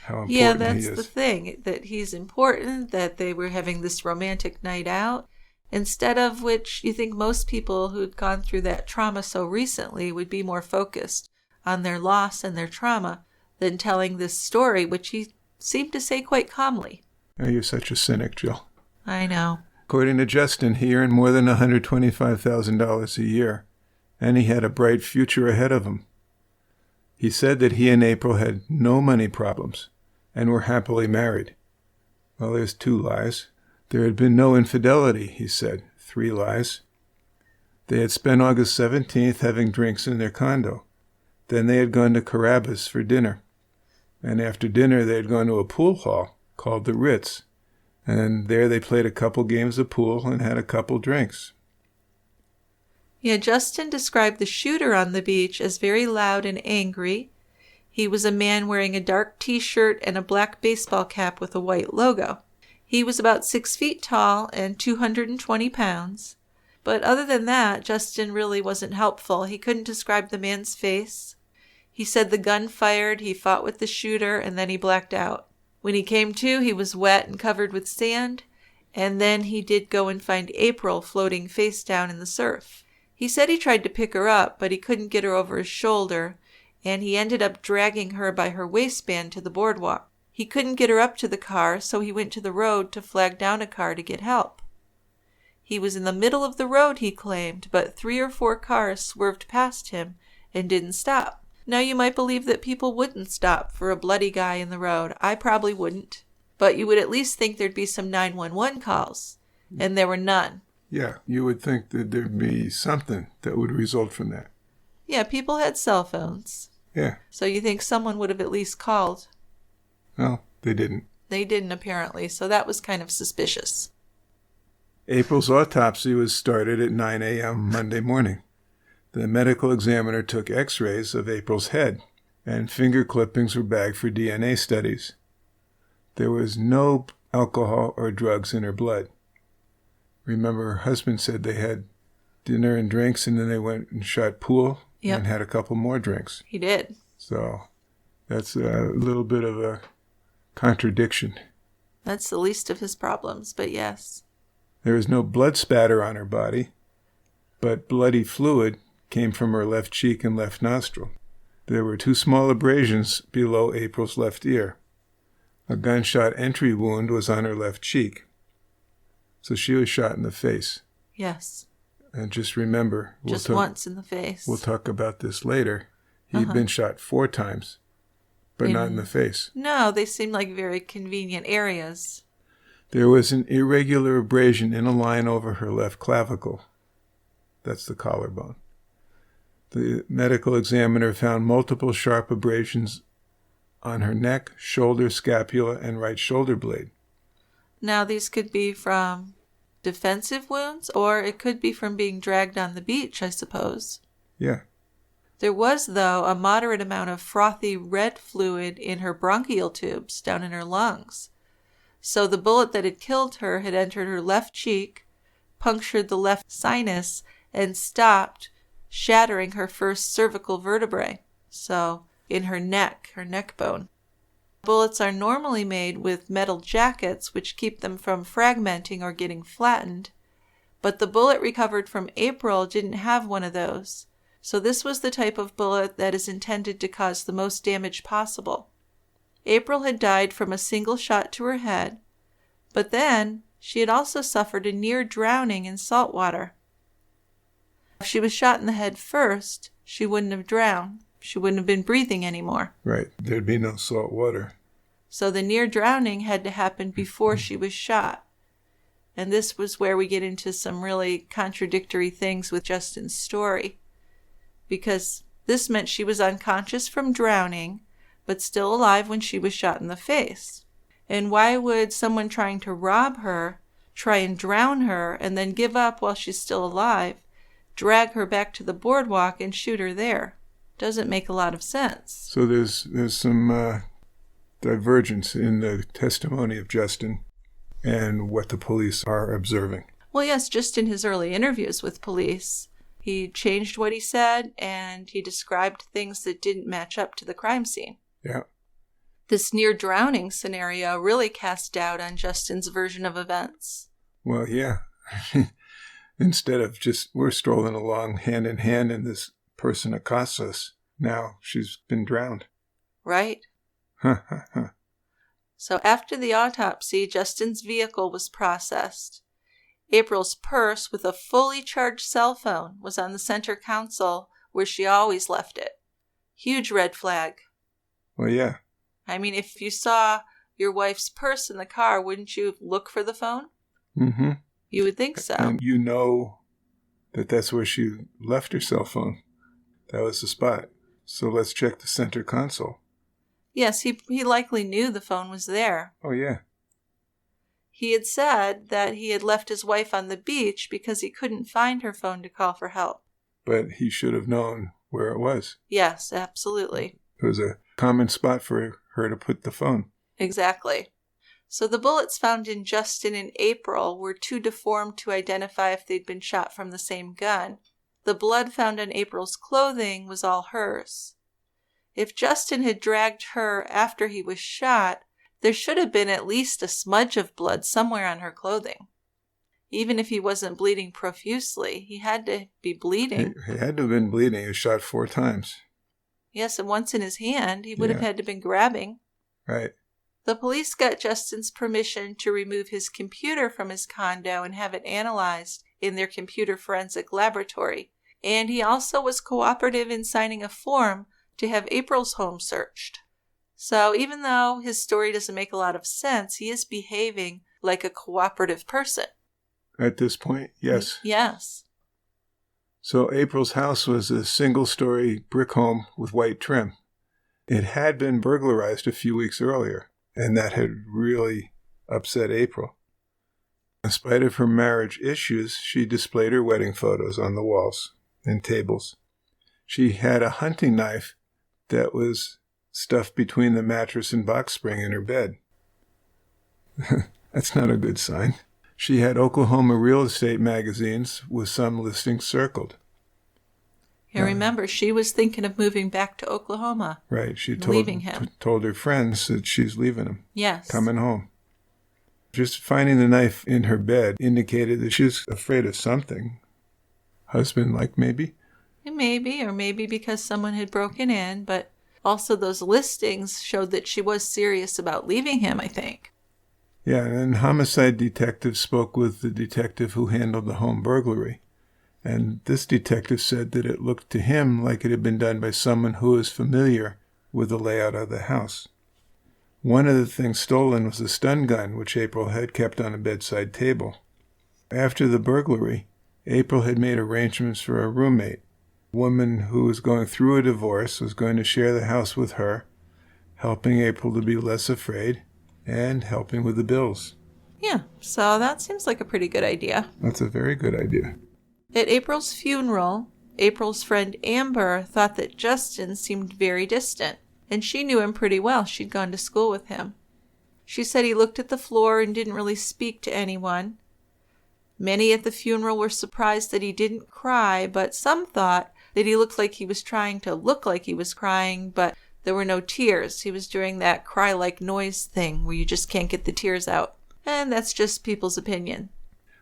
How important he is. Yeah, that's the thing, that he's important, that they were having this romantic night out, instead of which you think most people who'd gone through that trauma so recently would be more focused on their loss and their trauma than telling this story, which he seemed to say quite calmly. Oh, you're such a cynic, Jill. I know. According to Justin, he earned more than $125,000 a year, and he had a bright future ahead of him. He said that he and April had no money problems and were happily married. Well, there's 2 lies. There had been no infidelity, he said. 3 lies. They had spent August 17th having drinks in their condo. Then they had gone to Carrabba's for dinner. And after dinner, they had gone to a pool hall called the Ritz. And there they played a couple games of pool and had a couple drinks. Yeah, Justin described the shooter on the beach as very loud and angry. He was a man wearing a dark t-shirt and a black baseball cap with a white logo. He was about 6 feet tall and 220 pounds. But other than that, Justin really wasn't helpful. He couldn't describe the man's face. He said the gun fired, he fought with the shooter, and then he blacked out. When he came to, he was wet and covered with sand, and then he did go and find April floating face down in the surf. He said he tried to pick her up, but he couldn't get her over his shoulder, and he ended up dragging her by her waistband to the boardwalk. He couldn't get her up to the car, so he went to the road to flag down a car to get help. He was in the middle of the road, he claimed, but 3 or 4 cars swerved past him and didn't stop. Now you might believe that people wouldn't stop for a bloody guy in the road. I probably wouldn't. But you would at least think there'd be some 911 calls, and there were none. Yeah, you would think that there'd be something that would result from that. Yeah, people had cell phones. Yeah. So you think someone would have at least called. Well, they didn't. They didn't, apparently, so that was kind of suspicious. April's autopsy was started at 9 a.m. Monday morning. The medical examiner took x-rays of April's head, and finger clippings were bagged for DNA studies. There was no alcohol or drugs in her blood. Remember, her husband said they had dinner and drinks, and then they went and shot pool and had a couple more drinks. He did. So that's a little bit of a contradiction. That's the least of his problems, but yes. There was no blood spatter on her body, but bloody fluid came from her left cheek and left nostril. There were 2 small abrasions below April's left ear. A gunshot entry wound was on her left cheek. So she was shot in the face. Yes. And just remember... Once in the face. We'll talk about this later. He'd been shot 4 times, but not in the face. No, they seem like very convenient areas. There was an irregular abrasion in a line over her left clavicle. That's the collarbone. The medical examiner found multiple sharp abrasions on her neck, shoulder, scapula, and right shoulder blade. Now, these could be from defensive wounds, or it could be from being dragged on the beach, I suppose. Yeah. There was, though, a moderate amount of frothy red fluid in her bronchial tubes down in her lungs. So the bullet that had killed her had entered her left cheek, punctured the left sinus, and stopped, shattering her first cervical vertebrae. So in her neck bone. Bullets are normally made with metal jackets, which keep them from fragmenting or getting flattened. But the bullet recovered from April didn't have one of those. So this was the type of bullet that is intended to cause the most damage possible. April had died from a single shot to her head, but then she had also suffered a near drowning in salt water. If she was shot in the head first, she wouldn't have drowned. She wouldn't have been breathing anymore. Right. There'd be no salt water. So the near drowning had to happen before she was shot. And this was where we get into some really contradictory things with Justin's story. Because this meant she was unconscious from drowning, but still alive when she was shot in the face. And why would someone trying to rob her try and drown her and then give up while she's still alive, drag her back to the boardwalk and shoot her there? Doesn't make a lot of sense. So there's some divergence in the testimony of Justin and what the police are observing. Well, yes, just in his early interviews with police, he changed what he said and he described things that didn't match up to the crime scene. Yeah. This near drowning scenario really cast doubt on Justin's version of events. Well, yeah. Instead of just we're strolling along hand in hand and this person accosts us, now she's been drowned. Right. So after the autopsy, Justin's vehicle was processed. April's purse with a fully charged cell phone was on the center console where she always left it. Huge red flag. Well, yeah. I mean, if you saw your wife's purse in the car, wouldn't you look for the phone? Mm-hmm. You would think so. And you know that that's where she left her cell phone. That was the spot. So let's check the center console. Yes, he likely knew the phone was there. Oh, yeah. He had said that he had left his wife on the beach because he couldn't find her phone to call for help. But he should have known where it was. Yes, absolutely. It was a common spot for her to put the phone. Exactly. So the bullets found in Justin and April were too deformed to identify if they'd been shot from the same gun. The blood found on April's clothing was all hers. If Justin had dragged her after he was shot, there should have been at least a smudge of blood somewhere on her clothing. Even if he wasn't bleeding profusely, he had to be bleeding. He had to have been bleeding. He was shot 4 times. Yes, and once in his hand, he would have had to have been grabbing. Right. The police got Justin's permission to remove his computer from his condo and have it analyzed in their computer forensic laboratory. And he also was cooperative in signing a form to have April's home searched. So even though his story doesn't make a lot of sense, he is behaving like a cooperative person. At this point, yes. Yes. So April's house was a single-story brick home with white trim. It had been burglarized a few weeks earlier, and that had really upset April. In spite of her marriage issues, she displayed her wedding photos on the walls and tables. She had a hunting knife that was stuffed between the mattress and box spring in her bed. That's not a good sign. She had Oklahoma real estate magazines with some listings circled. Yeah, remember, she was thinking of moving back to Oklahoma. Right. She leaving him. Told her friends that she's leaving him. Yes. Coming home. Just finding the knife in her bed indicated that she was afraid of something. Husband, like maybe? Maybe, or maybe because someone had broken in, but Also, those listings showed that she was serious about leaving him, I think. Yeah, and homicide detective spoke with the detective who handled the home burglary. And this detective said that it looked to him like it had been done by someone who was familiar with the layout of the house. One of the things stolen was a stun gun, which April had kept on a bedside table. After the burglary, April had made arrangements for a roommate. A woman who was going through a divorce was going to share the house with her, helping April to be less afraid and helping with the bills. Yeah, so that seems like a pretty good idea. That's a very good idea. At April's funeral, April's friend Amber thought that Justin seemed very distant, and she knew him pretty well. She'd gone to school with him. She said he looked at the floor and didn't really speak to anyone. Many at the funeral were surprised that he didn't cry, but some thought that he looked like he was trying to look like he was crying, but there were no tears. He was doing that cry-like noise thing where you just can't get the tears out. And that's just people's opinion.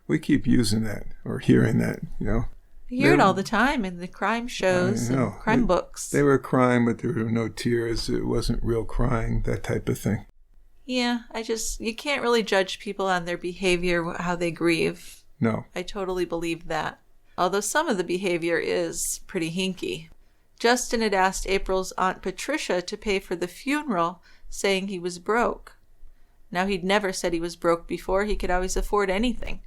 We keep using that or hearing that, you know. You hear it all the time in the crime shows and crime books. They were crying, but there were no tears. It wasn't real crying, that type of thing. Yeah, you can't really judge people on their behavior, how they grieve. No. I totally believe that. Although some of the behavior is pretty hinky. Justin had asked April's Aunt Patricia to pay for the funeral, saying he was broke. Now, he'd never said he was broke before. He could always afford anything.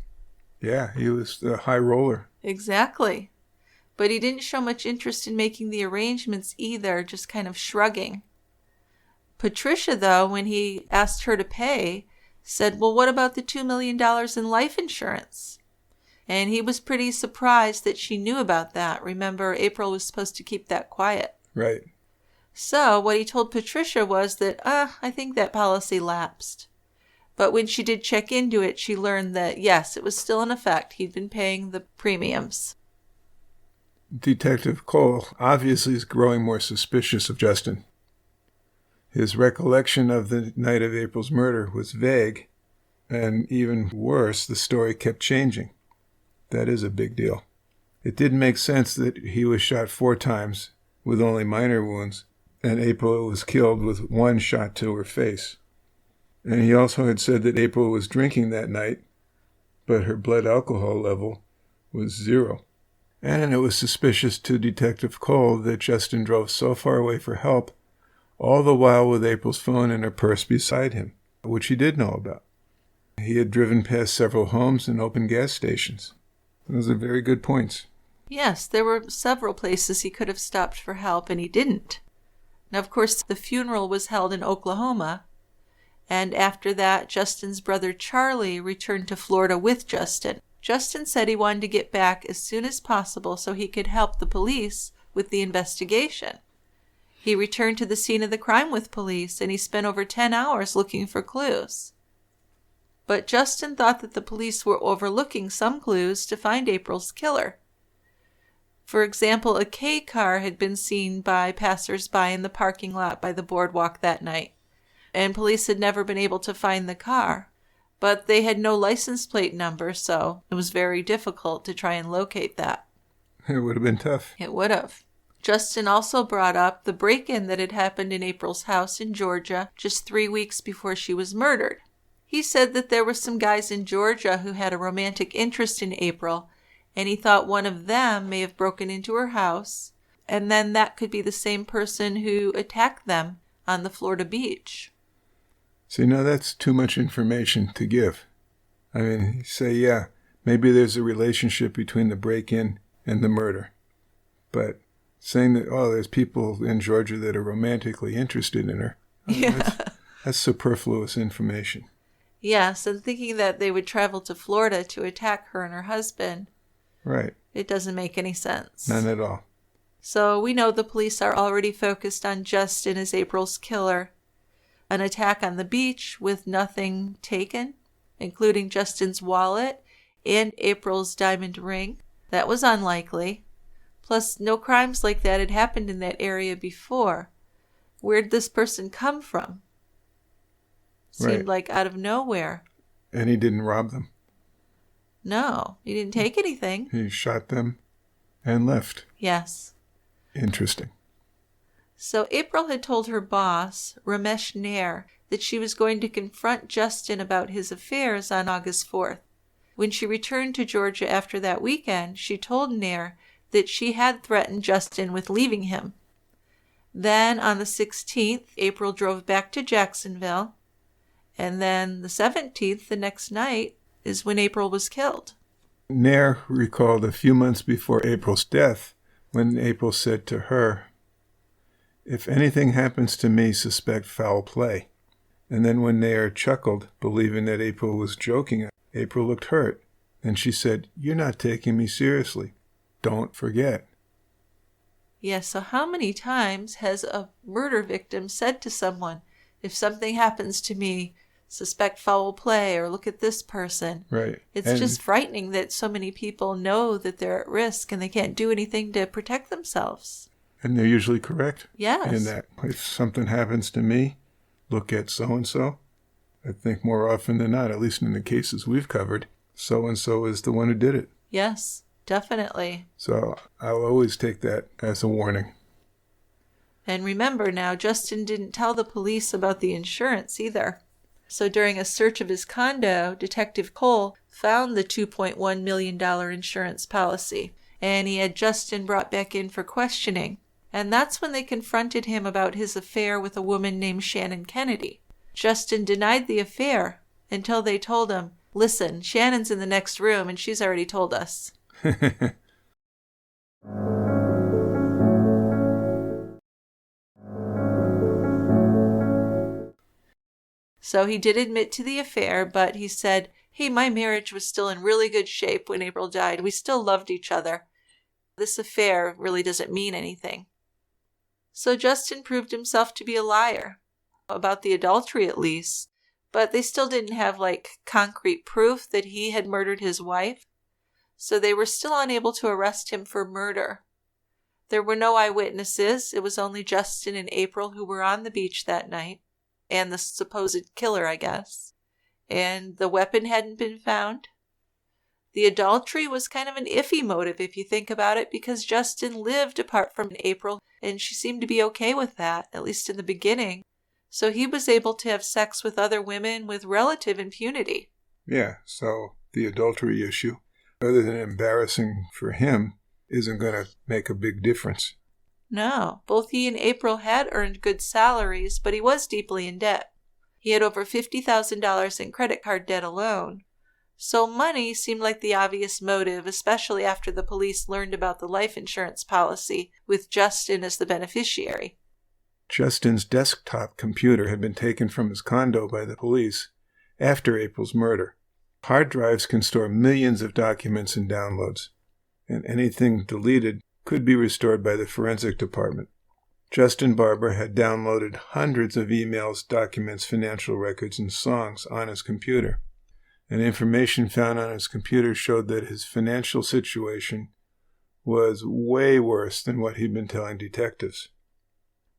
Yeah, he was the high roller. Exactly. But he didn't show much interest in making the arrangements either, just kind of shrugging. Patricia, though, when he asked her to pay, said, well, what about the $2 million in life insurance? And he was pretty surprised that she knew about that. Remember, April was supposed to keep that quiet. Right. So what he told Patricia was that, I think that policy lapsed. But when she did check into it, she learned that, yes, it was still in effect. He'd been paying the premiums. Detective Cole obviously is growing more suspicious of Justin. His recollection of the night of April's murder was vague, and even worse, the story kept changing. That is a big deal. It didn't make sense that he was shot 4 times with only minor wounds, and April was killed with 1 shot to her face. And he also had said that April was drinking that night, but her blood alcohol level was 0. And it was suspicious to Detective Cole that Justin drove so far away for help, all the while with April's phone and her purse beside him, which he did know about. He had driven past several homes and open gas stations. Those are very good points. Yes, there were several places he could have stopped for help, and he didn't. Now, of course, the funeral was held in Oklahoma, and after that, Justin's brother Charlie returned to Florida with Justin. Justin said he wanted to get back as soon as possible so he could help the police with the investigation. He returned to the scene of the crime with police, and he spent over 10 hours looking for clues. But Justin thought that the police were overlooking some clues to find April's killer. For example, a K car had been seen by passers-by in the parking lot by the boardwalk that night, and police had never been able to find the car. But they had no license plate number, so it was very difficult to try and locate that. It would have been tough. It would have. Justin also brought up the break-in that had happened in April's house in Georgia just 3 weeks before she was murdered. He said that there were some guys in Georgia who had a romantic interest in April, and he thought one of them may have broken into her house, and then that could be the same person who attacked them on the Florida beach. See, now that's too much information to give. I mean, say, yeah, maybe there's a relationship between the break-in and the murder. But saying that, there's people in Georgia that are romantically interested in her, that's superfluous information. Yes, and thinking that they would travel to Florida to attack her and her husband. Right. It doesn't make any sense. None at all. So we know the police are already focused on Justin as April's killer. An attack on the beach with nothing taken, including Justin's wallet and April's diamond ring. That was unlikely. Plus, no crimes like that had happened in that area before. Where'd this person come from? Seemed like out of nowhere. And he didn't rob them. No, he didn't take anything. He shot them and left. Yes. Interesting. So April had told her boss, Ramesh Nair, that she was going to confront Justin about his affairs on August 4th. When she returned to Georgia after that weekend, she told Nair that she had threatened Justin with leaving him. Then on the 16th, April drove back to Jacksonville, and then the 17th, the next night, is when April was killed. Nair recalled a few months before April's death when April said to her, "If anything happens to me, suspect foul play." And then when Nair chuckled, believing that April was joking, April looked hurt. Then she said, "You're not taking me seriously. Don't forget." Yes, so how many times has a murder victim said to someone, if something happens to me, suspect foul play, or look at this person? Right. It's just frightening that so many people know that they're at risk and they can't do anything to protect themselves. And they're usually correct. Yes. In that, if something happens to me, look at so-and-so. I think more often than not, at least in the cases we've covered, so-and-so is the one who did it. Yes, definitely. So I'll always take that as a warning. And remember now, Justin didn't tell the police about the insurance either. So during a search of his condo, Detective Cole found the $2.1 million insurance policy, and he had Justin brought back in for questioning. And that's when they confronted him about his affair with a woman named Shannon Kennedy. Justin denied the affair until they told him, "Listen, Shannon's in the next room and she's already told us." So he did admit to the affair, but he said, "Hey, my marriage was still in really good shape when April died. We still loved each other. This affair really doesn't mean anything." So Justin proved himself to be a liar, about the adultery at least, but they still didn't have concrete proof that he had murdered his wife. So they were still unable to arrest him for murder. There were no eyewitnesses. It was only Justin and April who were on the beach that night, and the supposed killer, I guess. And the weapon hadn't been found. The adultery was kind of an iffy motive if you think about it, because Justin lived apart from April, and she seemed to be okay with that, at least in the beginning. So he was able to have sex with other women with relative impunity. Yeah, so the adultery issue, other than embarrassing for him, isn't going to make a big difference. No, both he and April had earned good salaries, but he was deeply in debt. He had over $50,000 in credit card debt alone. So money seemed like the obvious motive, especially after the police learned about the life insurance policy with Justin as the beneficiary. Justin's desktop computer had been taken from his condo by the police after April's murder. Hard drives can store millions of documents and downloads, and anything deleted could be restored by the forensic department. Justin Barber had downloaded hundreds of emails, documents, financial records, and songs on his computer. And information found on his computer showed that his financial situation was way worse than what he'd been telling detectives.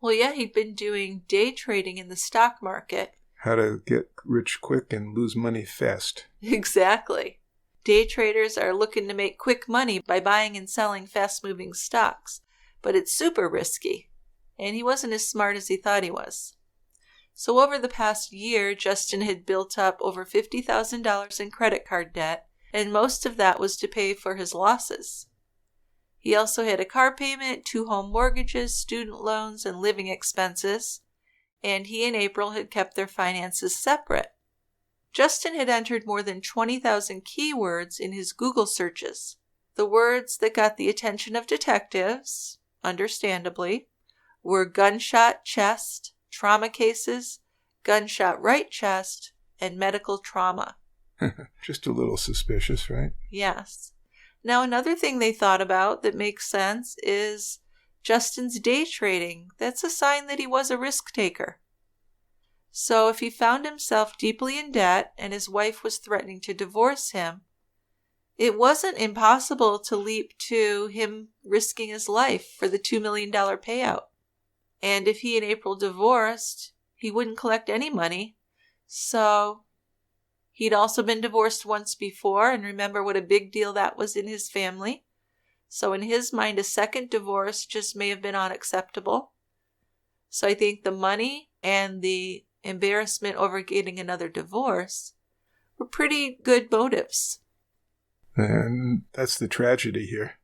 Well, yeah, he'd been doing day trading in the stock market. How to get rich quick and lose money fast. Exactly. Day traders are looking to make quick money by buying and selling fast-moving stocks, but it's super risky, and he wasn't as smart as he thought he was. So over the past year, Justin had built up over $50,000 in credit card debt, and most of that was to pay for his losses. He also had a car payment, 2 home mortgages, student loans, and living expenses, and he and April had kept their finances separate. Justin had entered more than 20,000 keywords in his Google searches. The words that got the attention of detectives, understandably, were gunshot chest, trauma cases, gunshot right chest, and medical trauma. Just a little suspicious, right? Yes. Now, another thing they thought about that makes sense is Justin's day trading. That's a sign that he was a risk taker. So if he found himself deeply in debt and his wife was threatening to divorce him, it wasn't impossible to leap to him risking his life for the $2 million payout. And if he and April divorced, he wouldn't collect any money. So he'd also been divorced once before, and remember what a big deal that was in his family. So in his mind, a second divorce just may have been unacceptable. So I think the money and the embarrassment over getting another divorce were pretty good motives. And that's the tragedy here,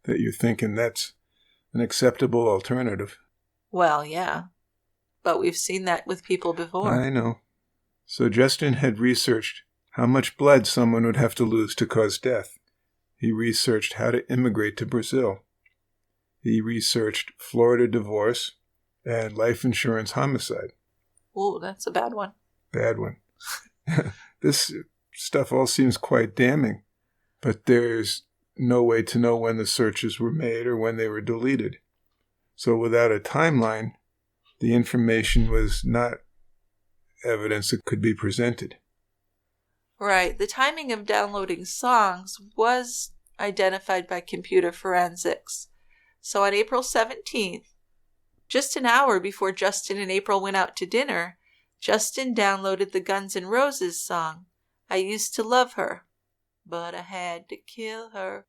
that you're thinking that's an acceptable alternative. Well, yeah. But we've seen that with people before. I know. So Justin had researched how much blood someone would have to lose to cause death. He researched how to immigrate to Brazil. He researched Florida divorce and life insurance homicide. Ooh, that's a bad one. Bad one. This stuff all seems quite damning, but there's no way to know when the searches were made or when they were deleted. So without a timeline, the information was not evidence that could be presented. Right. The timing of downloading songs was identified by computer forensics. So on April 17th, just an hour before Justin and April went out to dinner, Justin downloaded the Guns N' Roses song, I Used to Love Her, But I Had to Kill Her.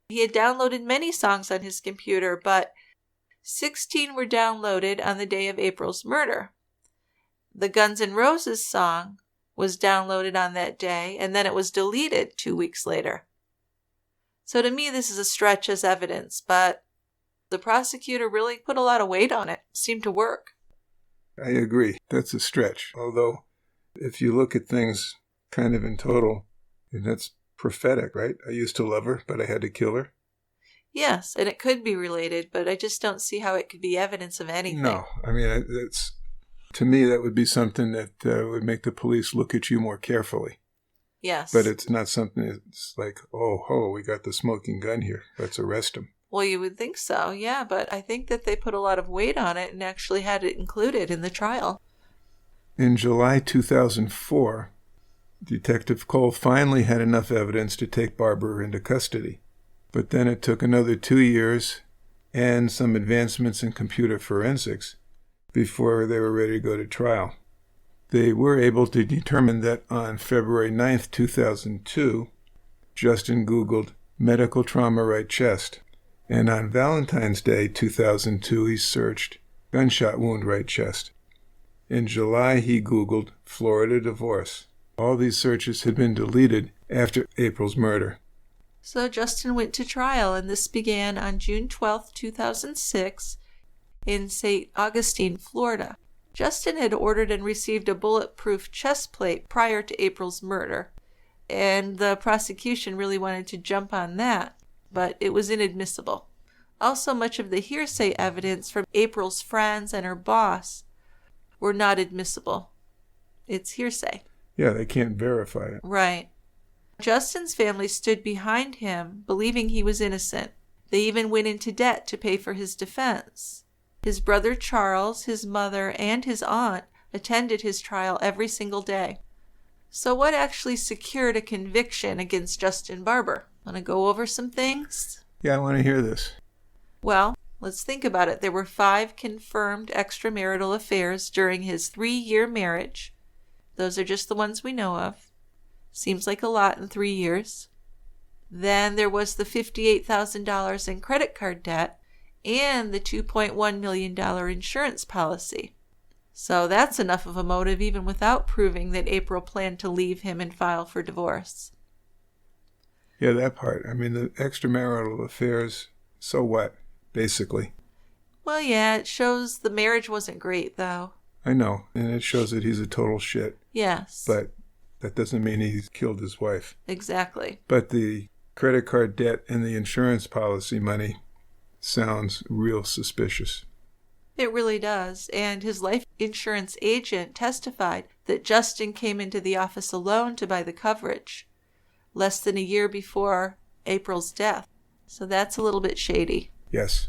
He had downloaded many songs on his computer, but 16 were downloaded on the day of April's murder. The Guns N' Roses song was downloaded on that day, and then it was deleted 2 weeks later. So to me, this is a stretch as evidence, but the prosecutor really put a lot of weight on it. It seemed to work. I agree. That's a stretch. Although, if you look at things kind of in total, that's prophetic, right? I used to love her, but I had to kill her. Yes, and it could be related, but I just don't see how it could be evidence of anything. No, I mean, it's, to me, that would be something that would make the police look at you more carefully. Yes. But it's not something that's like, oh, we got the smoking gun here. Let's arrest him. Well, you would think so, yeah, but I think that they put a lot of weight on it and actually had it included in the trial. In July 2004, Detective Cole finally had enough evidence to take Barber into custody. But then it took another 2 years and some advancements in computer forensics before they were ready to go to trial. They were able to determine that on February 9th, 2002, Justin Googled medical trauma right chest. And on Valentine's Day 2002, he searched gunshot wound right chest. In July, he Googled Florida divorce. All these searches had been deleted after April's murder. So Justin went to trial, and this began on June 12, 2006, in St. Augustine, Florida. Justin had ordered and received a bulletproof chest plate prior to April's murder, and the prosecution really wanted to jump on that, but it was inadmissible. Also, much of the hearsay evidence from April's friends and her boss were not admissible. It's hearsay. Yeah, they can't verify it. Right. Justin's family stood behind him, believing he was innocent. They even went into debt to pay for his defense. His brother Charles, his mother, and his aunt attended his trial every single day. So what actually secured a conviction against Justin Barber? Want to go over some things? Yeah, I want to hear this. Well, let's think about it. There were 5 confirmed extramarital affairs during his 3-year marriage. Those are just the ones we know of. Seems like a lot in 3 years. Then there was the $58,000 in credit card debt and the $2.1 million insurance policy. So that's enough of a motive even without proving that April planned to leave him and file for divorce. Yeah, that part. I mean, the extramarital affairs, so what, basically? Well, yeah, it shows the marriage wasn't great, though. I know, and it shows that he's a total shit. Yes. But that doesn't mean he's killed his wife. Exactly. But the credit card debt and the insurance policy money sounds real suspicious. It really does. And his life insurance agent testified that Justin came into the office alone to buy the coverage, less than a year before April's death. So that's a little bit shady. Yes.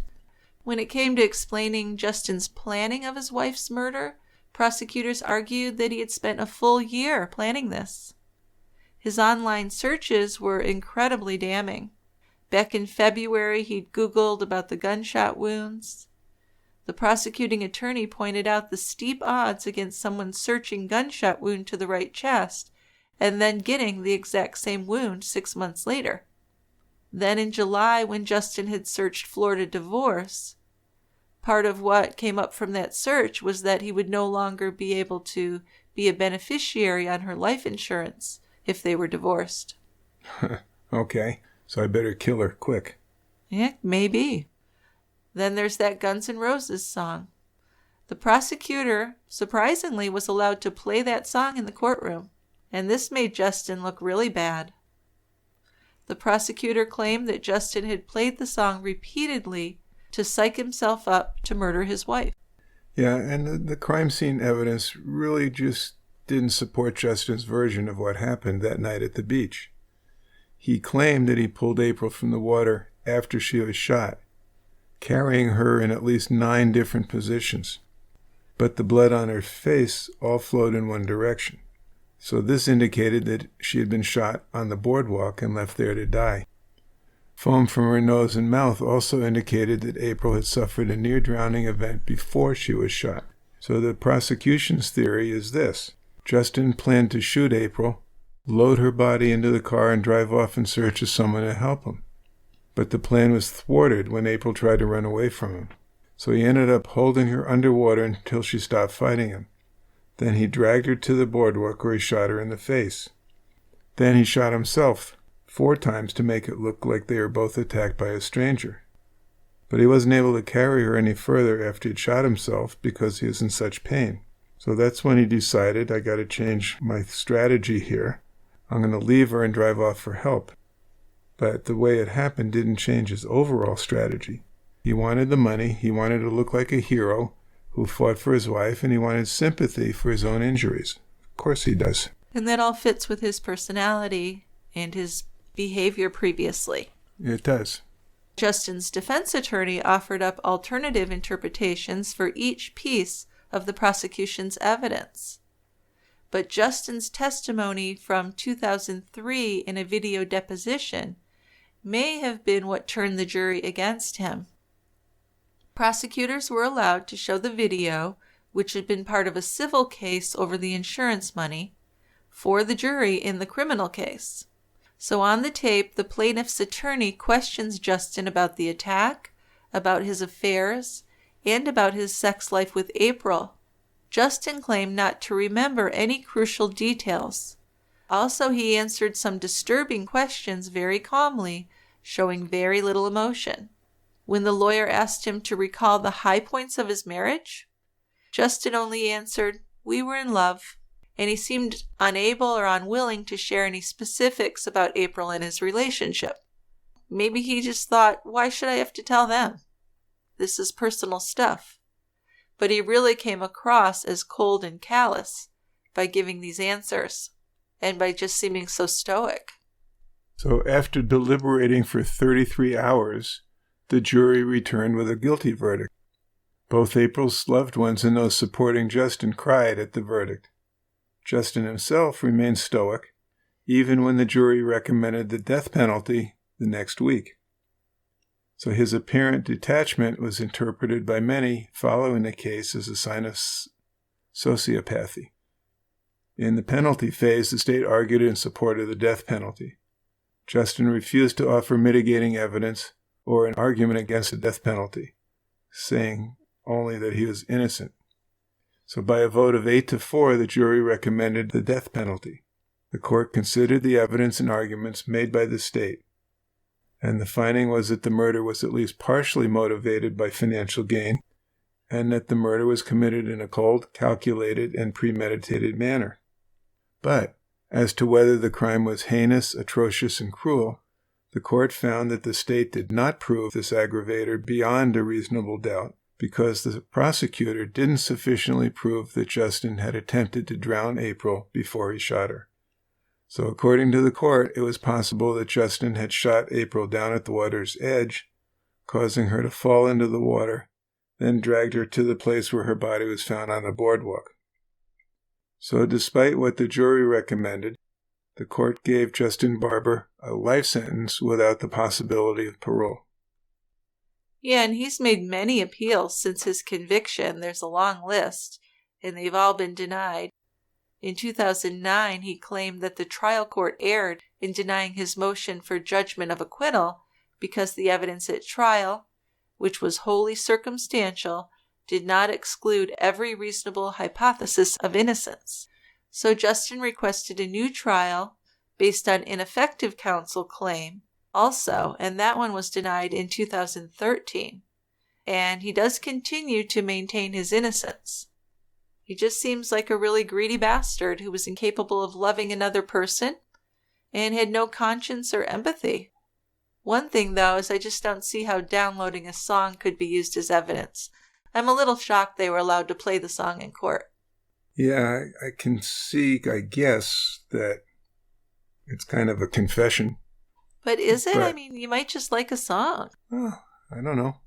When it came to explaining Justin's planning of his wife's murder, prosecutors argued that he had spent a full year planning this. His online searches were incredibly damning. Back in February, he'd Googled about the gunshot wounds. The prosecuting attorney pointed out the steep odds against someone searching gunshot wound to the right chest and then getting the exact same wound 6 months later. Then in July, when Justin had searched Florida divorce, Part of what came up from that search was that he would no longer be able to be a beneficiary on her life insurance if they were divorced. Okay, so I better kill her quick. Yeah, maybe. Then there's that Guns N' Roses song. The prosecutor, surprisingly, was allowed to play that song in the courtroom, and this made Justin look really bad. The prosecutor claimed that Justin had played the song repeatedly to psych himself up to murder his wife. Yeah, and the crime scene evidence really just didn't support Justin's version of what happened that night at the beach. He claimed that he pulled April from the water after she was shot, carrying her in at least 9 different positions. But the blood on her face all flowed in one direction. So this indicated that she had been shot on the boardwalk and left there to die. Foam from her nose and mouth also indicated that April had suffered a near-drowning event before she was shot. So the prosecution's theory is this. Justin planned to shoot April, load her body into the car, and drive off in search of someone to help him. But the plan was thwarted when April tried to run away from him. So he ended up holding her underwater until she stopped fighting him. Then he dragged her to the boardwalk where he shot her in the face. Then he shot himself 4 times to make it look like they were both attacked by a stranger. But he wasn't able to carry her any further after he'd shot himself because he was in such pain. So that's when he decided, I got to change my strategy here. I'm going to leave her and drive off for help. But the way it happened didn't change his overall strategy. He wanted the money, he wanted to look like a hero who fought for his wife, and he wanted sympathy for his own injuries. Of course he does. And that all fits with his personality and his behavior previously. It does. Justin's defense attorney offered up alternative interpretations for each piece of the prosecution's evidence. But Justin's testimony from 2003 in a video deposition may have been what turned the jury against him. Prosecutors were allowed to show the video, which had been part of a civil case over the insurance money, for the jury in the criminal case. So on the tape, the plaintiff's attorney questions Justin about the attack, about his affairs, and about his sex life with April. Justin claimed not to remember any crucial details. Also, he answered some disturbing questions very calmly, showing very little emotion. When the lawyer asked him to recall the high points of his marriage, Justin only answered, "We were in love," and he seemed unable or unwilling to share any specifics about April and his relationship. Maybe he just thought, why should I have to tell them? This is personal stuff. But he really came across as cold and callous by giving these answers, and by just seeming so stoic. So after deliberating for 33 hours, the jury returned with a guilty verdict. Both April's loved ones and those supporting Justin cried at the verdict. Justin himself remained stoic, even when the jury recommended the death penalty the next week. So his apparent detachment was interpreted by many following the case as a sign of sociopathy. In the penalty phase, the state argued in support of the death penalty. Justin refused to offer mitigating evidence or an argument against the death penalty, saying only that he was innocent. So by a vote of 8-4, the jury recommended the death penalty. The court considered the evidence and arguments made by the state, and the finding was that the murder was at least partially motivated by financial gain, and that the murder was committed in a cold, calculated, and premeditated manner. But as to whether the crime was heinous, atrocious, and cruel, the court found that the state did not prove this aggravator beyond a reasonable doubt, because the prosecutor didn't sufficiently prove that Justin had attempted to drown April before he shot her. So according to the court, it was possible that Justin had shot April down at the water's edge, causing her to fall into the water, then dragged her to the place where her body was found on the boardwalk. So despite what the jury recommended, the court gave Justin Barber a life sentence without the possibility of parole. Yeah, and he's made many appeals since his conviction. There's a long list, and they've all been denied. In 2009, he claimed that the trial court erred in denying his motion for judgment of acquittal because the evidence at trial, which was wholly circumstantial, did not exclude every reasonable hypothesis of innocence. So Justin requested a new trial based on ineffective counsel claim also, and that one was denied in 2013. And he does continue to maintain his innocence. He just seems like a really greedy bastard who was incapable of loving another person and had no conscience or empathy. One thing, though, is I just don't see how downloading a song could be used as evidence. I'm a little shocked they were allowed to play the song in court. Yeah, I can see, I guess, that it's kind of a confession. But is it? I mean, you might just like a song. Well, I don't know.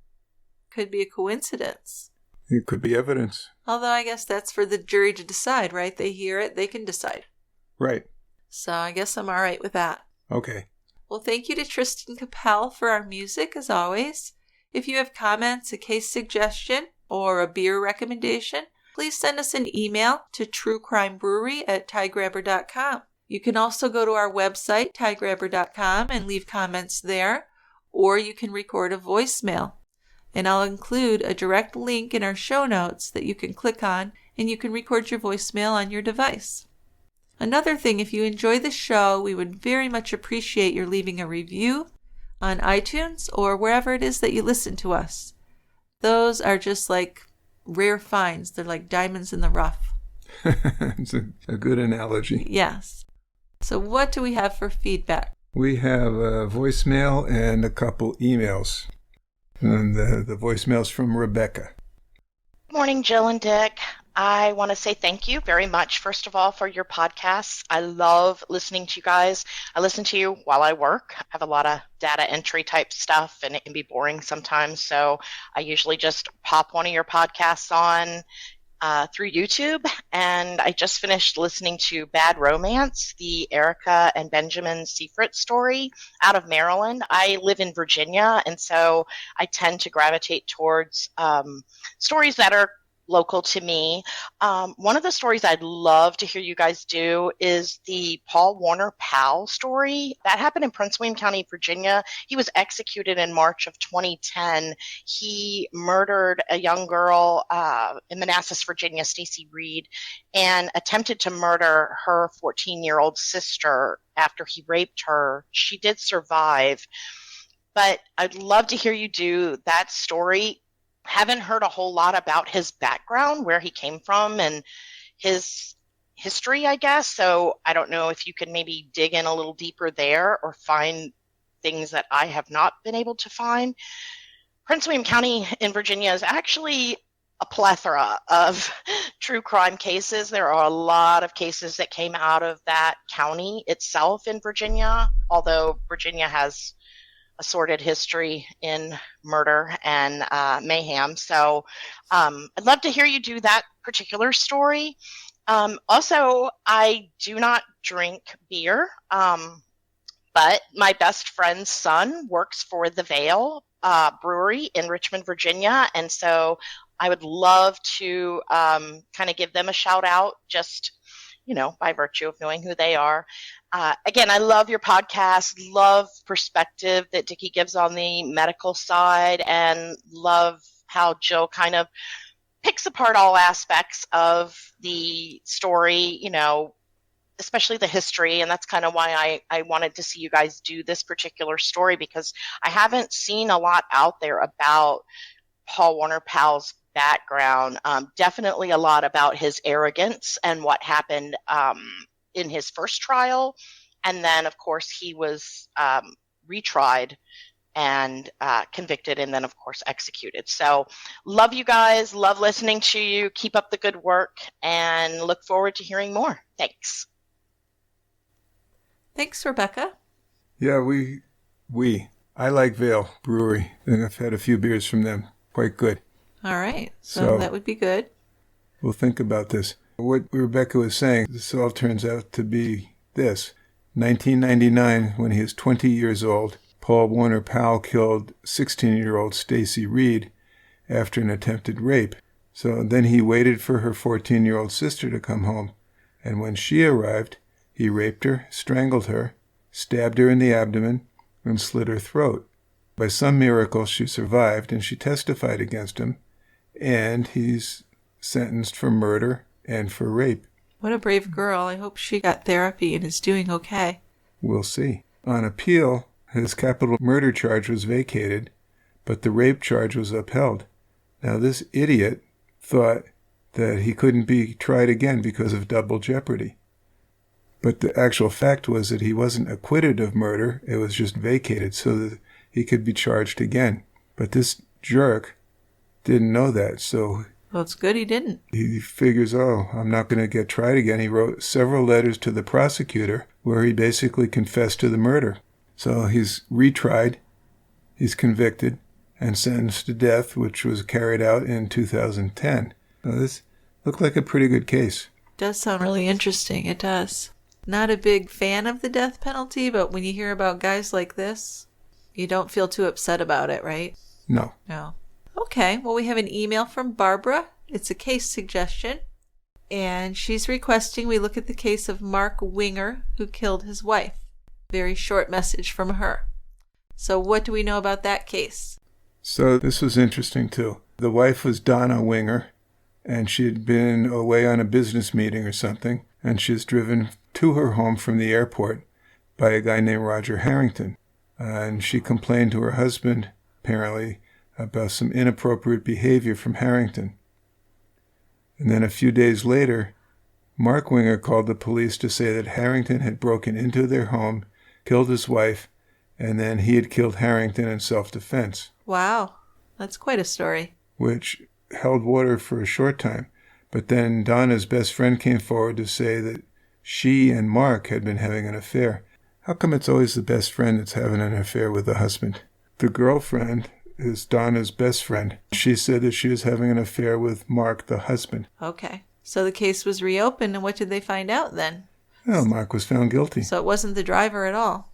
Could be a coincidence. It could be evidence. Although I guess that's for the jury to decide, right? They hear it, they can decide. Right. So I guess I'm all right with that. Okay. Well, thank you to Tristan Capel for our music, as always. If you have comments, a case suggestion, or a beer recommendation, please send us an email to truecrimebrewery@tiegrabber.com. You can also go to our website, tiegrabber.com, and leave comments there, or you can record a voicemail. And I'll include a direct link in our show notes that you can click on, and you can record your voicemail on your device. Another thing, if you enjoy the show, we would very much appreciate your leaving a review on iTunes or wherever it is that you listen to us. Those are just like rare finds. They're like diamonds in the rough. It's a good analogy. Yes. So what do we have for feedback? We have a voicemail and a couple emails. And the voicemail's from Rebecca. Good morning, Jill and Dick. I want to say thank you very much, first of all, for your podcasts. I love listening to you guys. I listen to you while I work. I have a lot of data entry type stuff, and it can be boring sometimes. So I usually just pop one of your podcasts on through YouTube. And I just finished listening to Bad Romance, the Erica and Benjamin Seifert story out of Maryland. I live in Virginia, and so I tend to gravitate towards stories that are local to me. One of the stories I'd love to hear you guys do is the Paul Warner Powell story. That happened in Prince William County, Virginia. He was executed in March of 2010. He murdered a young girl in Manassas, Virginia, Stacy Reed, and attempted to murder her 14-year-old sister after he raped her. She did survive, but I'd love to hear you do that story. Haven't heard a whole lot about his background, where he came from, and his history, I guess. So I don't know if you could maybe dig in a little deeper there or find things that I have not been able to find. Prince William County in Virginia is actually a plethora of true crime cases. There are a lot of cases that came out of that county itself in Virginia, although Virginia has a sordid history in murder and mayhem. So I'd love to hear you do that particular story. Also, I do not drink beer, but my best friend's son works for the Vale Brewery in Richmond, Virginia, and so I would love to kind of give them a shout out, just, you know, by virtue of knowing who they are. Again, I love your podcast, love perspective that Dickie gives on the medical side, and love how Jill kind of picks apart all aspects of the story, you know, especially the history. And that's kind of why I wanted to see you guys do this particular story, because I haven't seen a lot out there about Paul Warner Powell's background. Definitely a lot about his arrogance and what happened in his first trial, and then of course he was retried and convicted, and then of course executed. So love you guys, love listening to you, keep up the good work, and look forward to hearing more. Thanks Rebecca. Yeah, I like Vale Brewery, and I've had a few beers from them. Quite good. All right, so that would be good. We'll think about this. What Rebecca was saying, this all turns out to be this. 1999, when he was 20 years old, Paul Warner Powell killed 16-year-old Stacy Reed after an attempted rape. So then he waited for her 14-year-old sister to come home, and when she arrived, he raped her, strangled her, stabbed her in the abdomen, and slit her throat. By some miracle, she survived, and she testified against him, and he's sentenced for murder and for rape. What a brave girl. I hope she got therapy and is doing okay. We'll see. On appeal, his capital murder charge was vacated, but the rape charge was upheld. Now, this idiot thought that he couldn't be tried again because of double jeopardy. But the actual fact was that he wasn't acquitted of murder. It was just vacated so that he could be charged again. But this jerk didn't know that, so Well, it's good he didn't. he figures, oh, I'm not going to get tried again. He wrote several letters to the prosecutor where he basically confessed to the murder. So he's retried, he's convicted, and sentenced to death, which was carried out in 2010. Now, this looked like a pretty good case. Does sound really interesting. It does. Not a big fan of the death penalty, but when you hear about guys like this, you don't feel too upset about it, right? No. No. Okay, well, we have an email from Barbara. It's a case suggestion, and she's requesting we look at the case of Mark Winger, who killed his wife. Very short message from her. So what do we know about that case? So this was interesting, too. The wife was Donna Winger, and she had been away on a business meeting or something, and she was driven to her home from the airport by a guy named Roger Harrington. And she complained to her husband, apparently, about some inappropriate behavior from Harrington. And then a few days later, Mark Winger called the police to say that Harrington had broken into their home, killed his wife, and then he had killed Harrington in self-defense. Wow, that's quite a story. Which held water for a short time. But then Donna's best friend came forward to say that she and Mark had been having an affair. How come it's always the best friend that's having an affair with the husband? The girlfriend is Donna's best friend. She said that she was having an affair with Mark, the husband. Okay, so the case was reopened, and what did they find out then? Well, Mark was found guilty. So it wasn't the driver at all.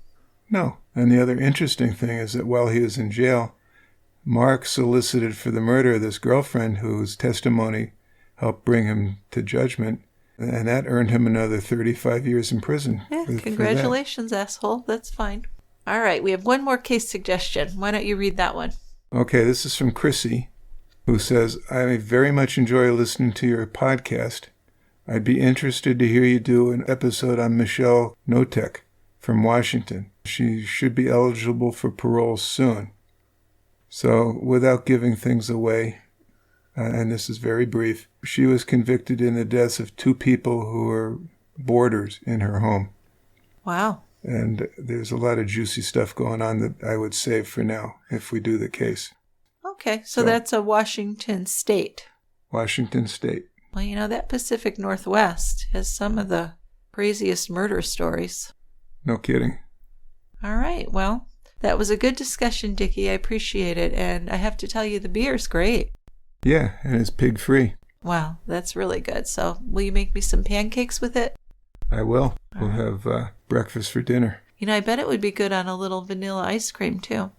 No. And the other interesting thing is that while he was in jail, Mark solicited for the murder of this girlfriend whose testimony helped bring him to judgment, and that earned him another 35 years in prison. Yeah, congratulations, asshole. That's fine. All right, we have one more case suggestion. Why don't you read that one? Okay, this is from Chrissy, who says, I very much enjoy listening to your podcast. I'd be interested to hear you do an episode on Michelle Notek from Washington. She should be eligible for parole soon. So, without giving things away, and this is very brief, she was convicted in the deaths of 2 people who were boarders in her home. Wow. And there's a lot of juicy stuff going on that I would save for now if we do the case. Okay, so that's a Washington state. Washington State. Well, you know, that Pacific Northwest has some of the craziest murder stories. No kidding. All right, well, that was a good discussion, Dickie. I appreciate it. And I have to tell you, the beer's great. Yeah, and it's pig-free. Wow, that's really good. So will you make me some pancakes with it? I will. We'll have breakfast for dinner. You know, I bet it would be good on a little vanilla ice cream, too.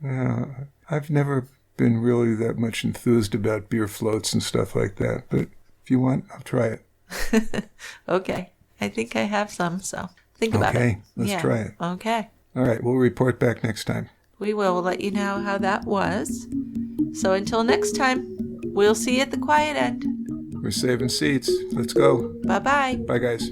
I've never been really that much enthused about beer floats and stuff like that. But if you want, I'll try it. Okay. I think I have some, so think about it. Okay, let's try it. Okay. All right, we'll report back next time. We will. We'll let you know how that was. So until next time, we'll see you at the quiet end. We're saving seats. Let's go. Bye-bye. Bye, guys.